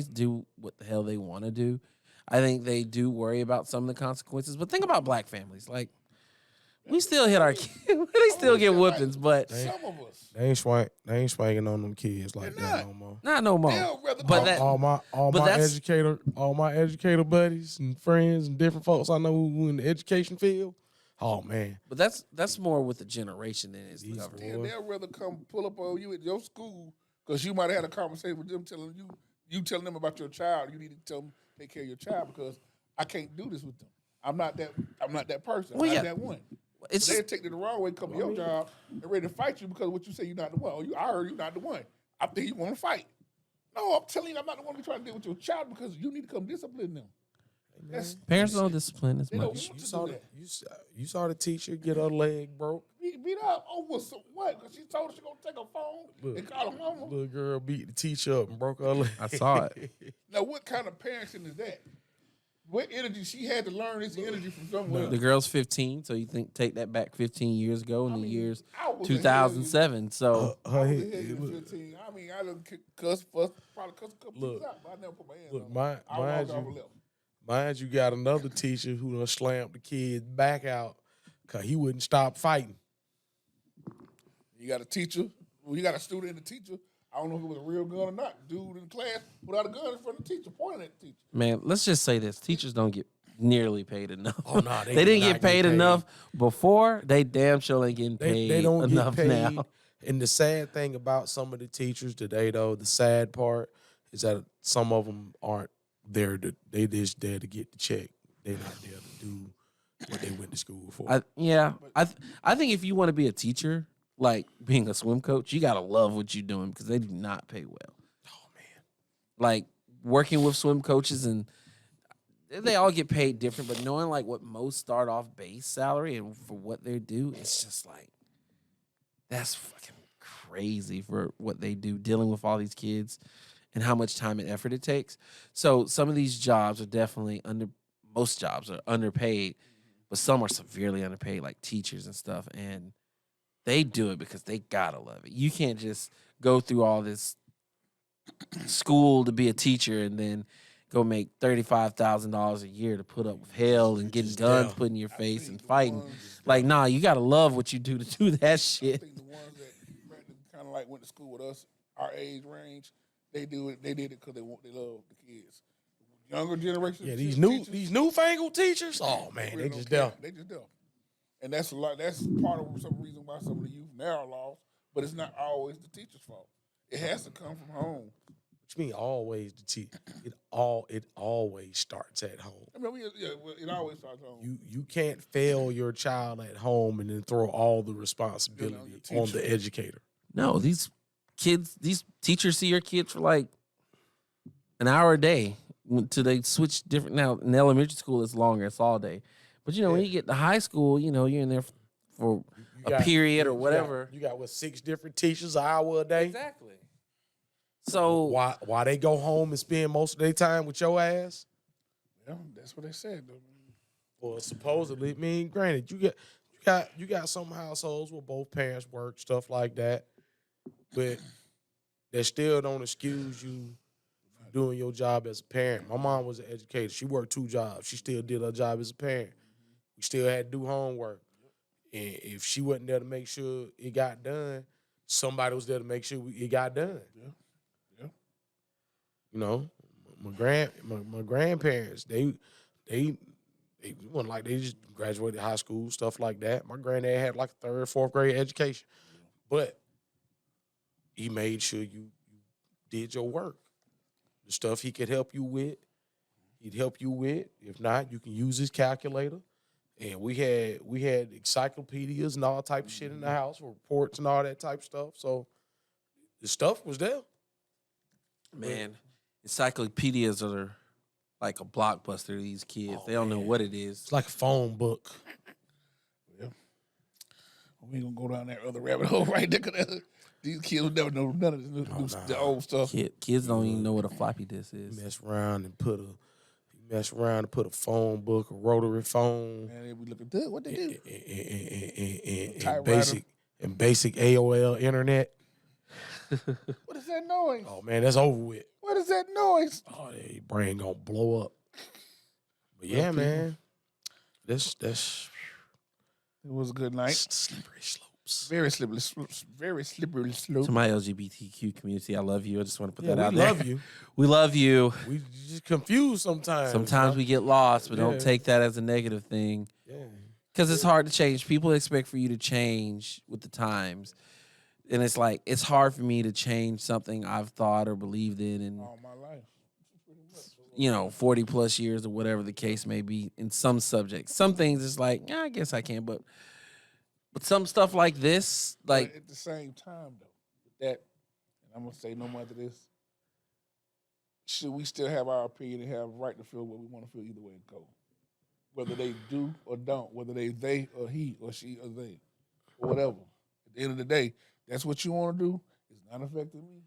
do what the hell they want to do. I think they do worry about some of the consequences. But think about black families. Like, we still hit our kids. They still get whoopings, but some of us. They ain't swinging on them kids like that no more. Not no more. But all my educator buddies and friends and different folks I know who in the education field. Oh man. But that's more with the generation than it's the government. They'll rather come pull up on you at your school because you might have had a conversation with them telling you telling them about your child. You need to tell them take care of your child because I can't do this with them. I'm not that person. I'm not that one. They'll take it the wrong way, come to your job and ready to fight you because what you say you're not the one. I heard you're not the one. I think you want to fight. No, I'm telling you, I'm not the one who's trying to deal with your child because you need to come discipline them. Parents don't discipline as much. You saw the teacher get her leg broke. Beat up over what? Because she told her she gonna take her phone and call her mama. Little girl beat the teacher up and broke her leg. I saw it. Now, what kind of parenting is that? What energy she had to learn this energy from somewhere? The girl's 15, so you take that back 15 years ago in the years 2007. So I was 15. I mean, I done cuss, fuss, probably cuss a couple things out, but I never put my hands on them. Mind you got another teacher who done slammed the kid back out because he wouldn't stop fighting. You got a teacher, you got a student and a teacher. I don't know if it was a real gun or not. Dude in class without a gun in front of the teacher, pointing at the teacher. Man, let's just say this. Teachers don't get nearly paid enough. Oh, no, they didn't get paid enough before. They damn sure ain't getting paid They don't enough get paid. now. And the sad thing about some of the teachers today, though, the sad part is that some of them aren't there. They just there to get the check. They're not there to do what they went to school for. I think if you want to be a teacher, like being a swim coach, you gotta love what you're doing because they do not pay well. Oh man, like working with swim coaches, and they all get paid different, but knowing like what most start off base salary and for what they do, it's just like that's fucking crazy for what they do, dealing with all these kids and how much time and effort it takes. So some of these jobs are definitely most jobs are underpaid, but some are severely underpaid, like teachers and stuff. And they do it because they gotta love it. You can't just go through all this school to be a teacher and then go make $35,000 a year to put up with hell and getting guns put in your face and fighting. Like, nah, you gotta love what you do to do that shit. I think the ones that kind of like went to school with us, our age range, they do it. They did it because they love the kids. Younger generation, Yeah, these newfangled teachers. Oh man, they just dumb. They just dumb. And that's a lot. That's part of some reason why some of the youth now are lost. But it's not always the teacher's fault. It has to come from home. Which means always the teacher. It always starts at home. I mean, it always starts at home. You can't fail your child at home and then throw all the responsibility on the educator. No, these teachers see your kids for like an hour a day until they switch different. Now in elementary school, it's longer; it's all day. But when you get to high school, you're in there for a period or whatever. You got 6 different teachers, an hour a day. Exactly. So why they go home and spend most of their time with your ass? Yeah, that's what they said. Though. Well, supposedly, I mean, granted, you got some households where both parents work, stuff like that, but that still don't excuse you from doing your job as a parent. My mom was an educator. She worked 2 jobs. She still did her job as a parent. We still had to do homework. And if she wasn't there to make sure it got done, somebody was there to make sure it got done. Yeah. My grandparents, they wasn't like they just graduated high school, stuff like that. My granddad had like a 3rd or 4th grade education. But he made sure you did your work. The stuff he could help you with, he'd help you with. If not, you can use his calculator. And we had encyclopedias and all type of shit in the house, reports and all that type of stuff. So the stuff was there. Man, encyclopedias are like a blockbuster to these kids. They don't know what it is. It's like a phone book. Yeah. We ain't gonna go down that other rabbit hole right there. 'Cause these kids will never know none of this the old stuff. Kids don't even know what a floppy disk is. Mess around and put a phone book, a rotary phone. Man, they be looking good. What they do? And basic AOL internet. What is that noise? Oh man, that's over with. What is that noise? Oh, your brain gonna blow up. But yeah, man, that's it was a good night. Slippery slopes. Very slippery slopes. Very slippery slopes. To my LGBTQ community, I love you. I just want to put that out we there. love you. We love you. We just confused sometimes. Sometimes we get lost, but don't take that as a negative thing. Yeah. Because it's hard to change. People expect for you to change with the times. And it's like, it's hard for me to change something I've thought or believed in all my life. 40 plus years or whatever the case may be in some subjects. Some things it's like, yeah, I guess I can, but some stuff like this, like but at the same time though, with that, and I'm gonna say no more to this. Should we still have our opinion and have a right to feel what we want to feel either way it goes? Whether they do or don't, whether they or he or she or they, or whatever. At the end of the day, that's what you want to do. It's not affecting me.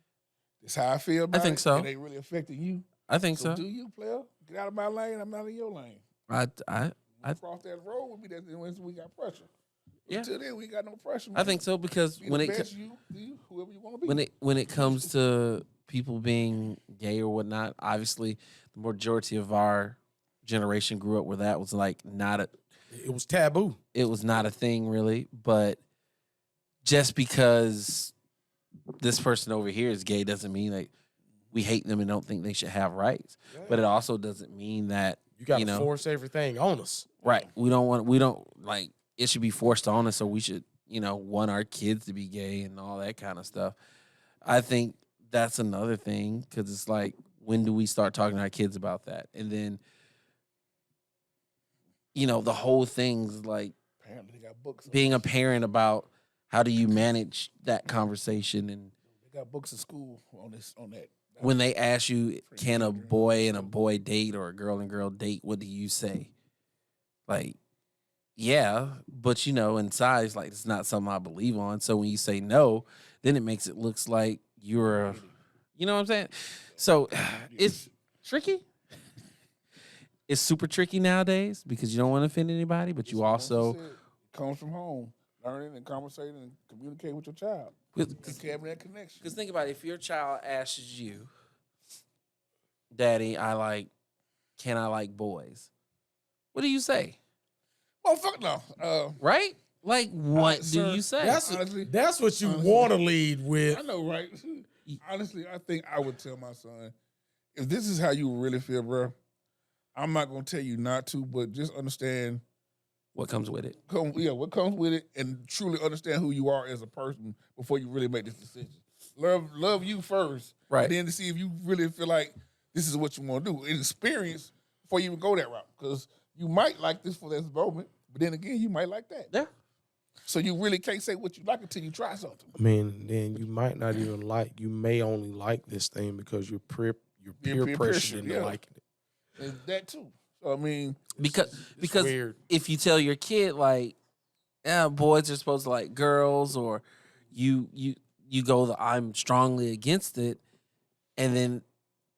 It's how I feel about it. I think so. It ain't really affecting you. I think so. Do you, player? Get out of my lane. I'm out of your lane. I cross that road with me. That's when we got pressure. Yeah. Until then, we got no pressure. I think so because Be when the it best you, whoever you want to be. when it comes to people being gay or whatnot, obviously the majority of our generation grew up where that was like not a. It was taboo. It was not a thing really, but just because this person over here is gay doesn't mean like we hate them and don't think they should have rights. Yeah. But it also doesn't mean that you got to force everything on us. Right. We don't like it should be forced on us, so we should, want our kids to be gay and all that kind of stuff. I think that's another thing because it's like, when do we start talking to our kids about that? And then, the whole thing's like apparently they got books being a parent about how do you manage that conversation and got books in school on that. When they ask you, can a boy and a boy date or a girl and girl date, what do you say? Like, yeah, but inside it's like it's not something I believe on. So when you say no, then it makes it looks like you're, you know what I'm saying? So it's tricky. It's super tricky nowadays because you don't want to offend anybody, but you also comes from home, learning and conversating and communicating with your child. And having that connection. Because think about it, if your child asks you, Daddy, can I like boys? What do you say? Oh, fuck no. Right? Like, what do sir, you say? That's what you want to lead with. I know, right? Honestly, I think I would tell my son, if this is how you really feel, bro, I'm not going to tell you not to, but just understand what comes with it. What comes with it, and truly understand who you are as a person before you really make this decision. Love you first, right? And then to see if you really feel like this is what you want to do. And experience before you even go that route, because you might like this for this moment, but then again, you might like that. Yeah. So you really can't say what you like until you try something. I mean, then you might not even like. You may only like this thing because you're peer pressured into liking it. And that too. So I mean, because weird. If you tell your kid like, yeah, boys are supposed to like girls, or you go I'm strongly against it, and then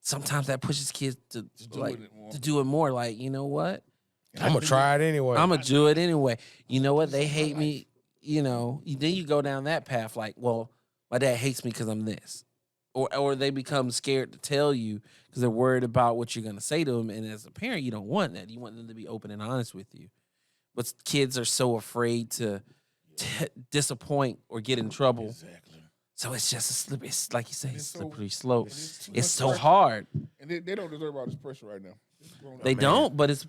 sometimes that pushes kids to do it more. Like, you know what? I'm gonna try it anyway. I'm gonna do it anyway. You know what? They hate me. Then you go down that path. Like, well, my dad hates me because I'm this, or they become scared to tell you because they're worried about what you're gonna say to them. And as a parent, you don't want that. You want them to be open and honest with you. But kids are so afraid to disappoint or get in trouble. Exactly. So it's just a slippery. It's like you say, it's slippery slope. It's much so pressure. hard. And they don't deserve all this pressure right now. They don't, but it's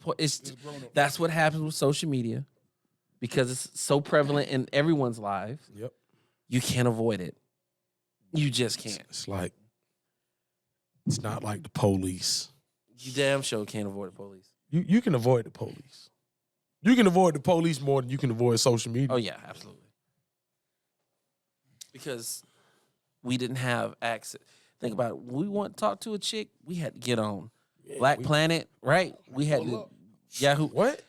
that's what happens with social media because it's so prevalent in everyone's life. Yep. You can't avoid it. You just can't. It's not like the police. You damn sure can't avoid the police. You can avoid the police. You can avoid the police more than you can avoid social media. Oh yeah, absolutely. Because we didn't have access. Think about it. When we want to talk to a chick, we had to get on Black Planet, right? We had to Yahoo. What?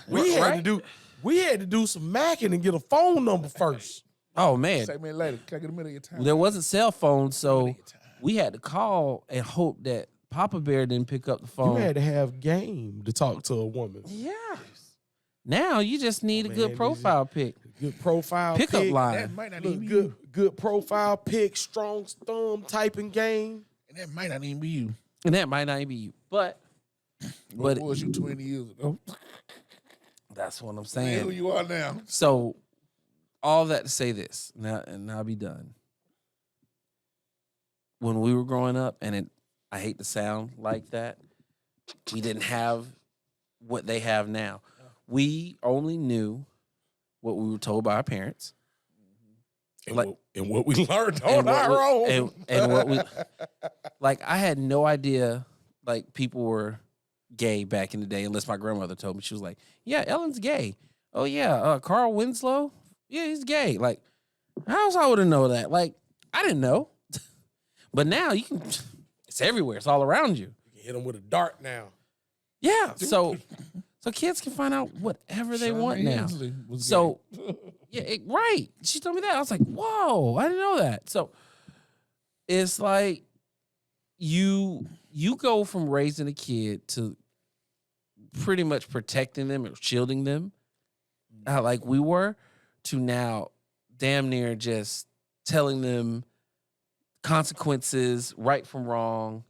We had to do some macking and get a phone number first. Oh man. Say me later. Can I get a minute of your time? There wasn't cell phones, so we had to call and hope that Papa Bear didn't pick up the phone. You had to have game to talk to a woman. Yeah. Now you just need a good profile pic. Good profile pickup pic. line. That might not Look even be good. you. Good profile pic. Strong thumb typing game. And that might not even be you. And that might not even be you. But What was you 20 years ago? that's what I'm Man, saying. who you are now. So all that to say this, now and I'll be done. When we were growing up, and I hate to sound like that, we didn't have what they have now. We only knew what we were told by our parents. And what we learned on our own. And what we like, I had no idea like people were gay back in the day, unless my grandmother told me. She was like, yeah, Ellen's gay. Oh yeah, Carl Winslow, yeah, he's gay. Like, how else I would have known that? Like, I didn't know. But now you can, it's everywhere. It's all around you. You can hit them with a dart now. Yeah. So kids can find out whatever they want now. So yeah, right. She told me that. I was like, whoa, I didn't know that. So it's like you go from raising a kid to pretty much protecting them or shielding them, like we were, to now damn near just telling them consequences, right from wrong.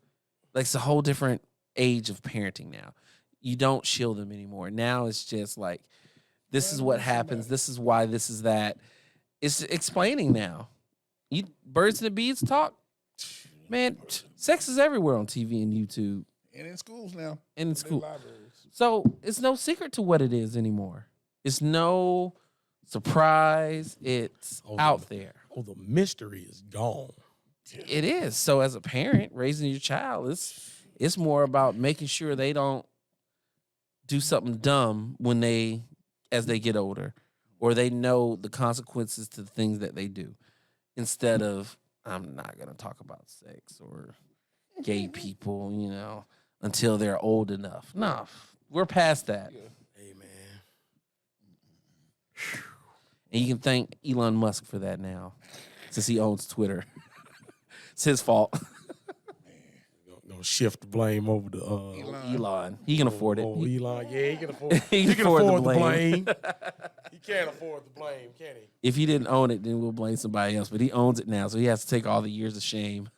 Like, it's a whole different age of parenting now. You don't shield them anymore. Now it's just like, this is what happens. This is why this is that. It's explaining now. Birds and the Bees talk. Man, sex is everywhere on TV and YouTube. And in schools now. And in school. Libraries. So it's no secret to what it is anymore. It's no surprise. It's out there. Oh, the mystery is gone. It is. So as a parent raising your child, it's more about making sure they don't do something dumb as they get older, or they know the consequences to the things that they do, instead of I'm not gonna talk about sex or gay people, you know, until they're old enough. No, we're past that. Hey, man. And you can thank Elon Musk for that now, since he owns Twitter. It's his fault. Gonna shift the blame over to Elon. He can afford it. Oh, Elon. Yeah, he can afford. He can afford the blame. He can't afford the blame, can he? If he didn't own it, then we'll blame somebody else. But he owns it now, so he has to take all the years of shame.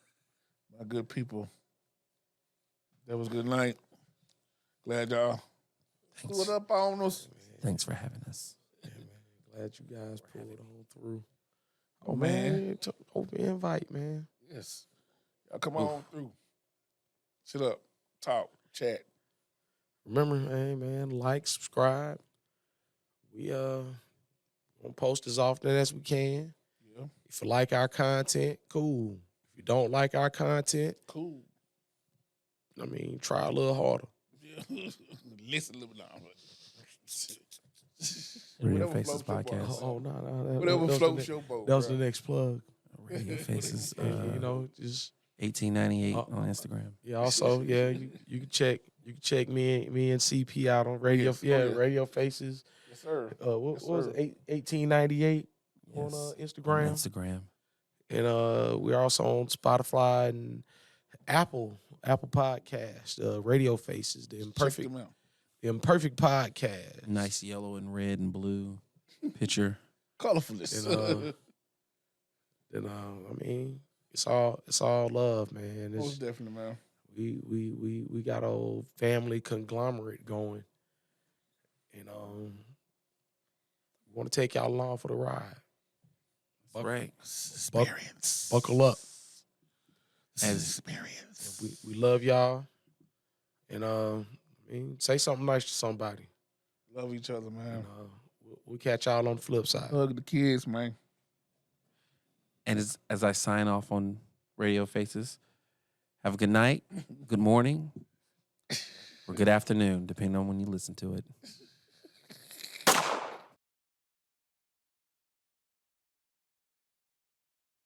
My good people. That was a good night. Glad y'all stood up on us. Thanks for having us. Glad you guys pulled on through. Oh, man. Open invite, man. Yes. Y'all come on through. Sit up, talk, chat. Remember, hey, man, like, subscribe. We gonna post as often as we can. Yeah. If you like our content, cool. If you don't like our content, cool. I mean, try a little harder. Yeah. Listen a little longer. Radio Whatever Faces floats your boat. Podcast. Oh, no. Whatever floats your boat. That was the bruh. next plug. Radio Faces. You know, just 1898 on Instagram. Yeah. Also, yeah, you can check me and CP out on Radio. Yes. Yeah, Oh, yeah. Radio Faces. Yes, sir. What Yes, was sir. it? 1898 on Yes. Instagram. On Instagram. And we're also on Spotify and Apple Podcast, Radio Faces, the them out. Imperfect Podcast. Nice yellow and red and blue picture. Colorfulness. And I mean, it's all love, man. Most definitely, man. We got a whole family conglomerate going, and we want to take y'all along for the ride. Right. Experience. Buckle up. Experience. We love y'all, and I mean, say something nice to somebody. Love each other, man. And, we'll catch y'all on the flip side. Hug the kids, man. And as I sign off on Radio Faces, have a good night, good morning, or good afternoon, depending on when you listen to it.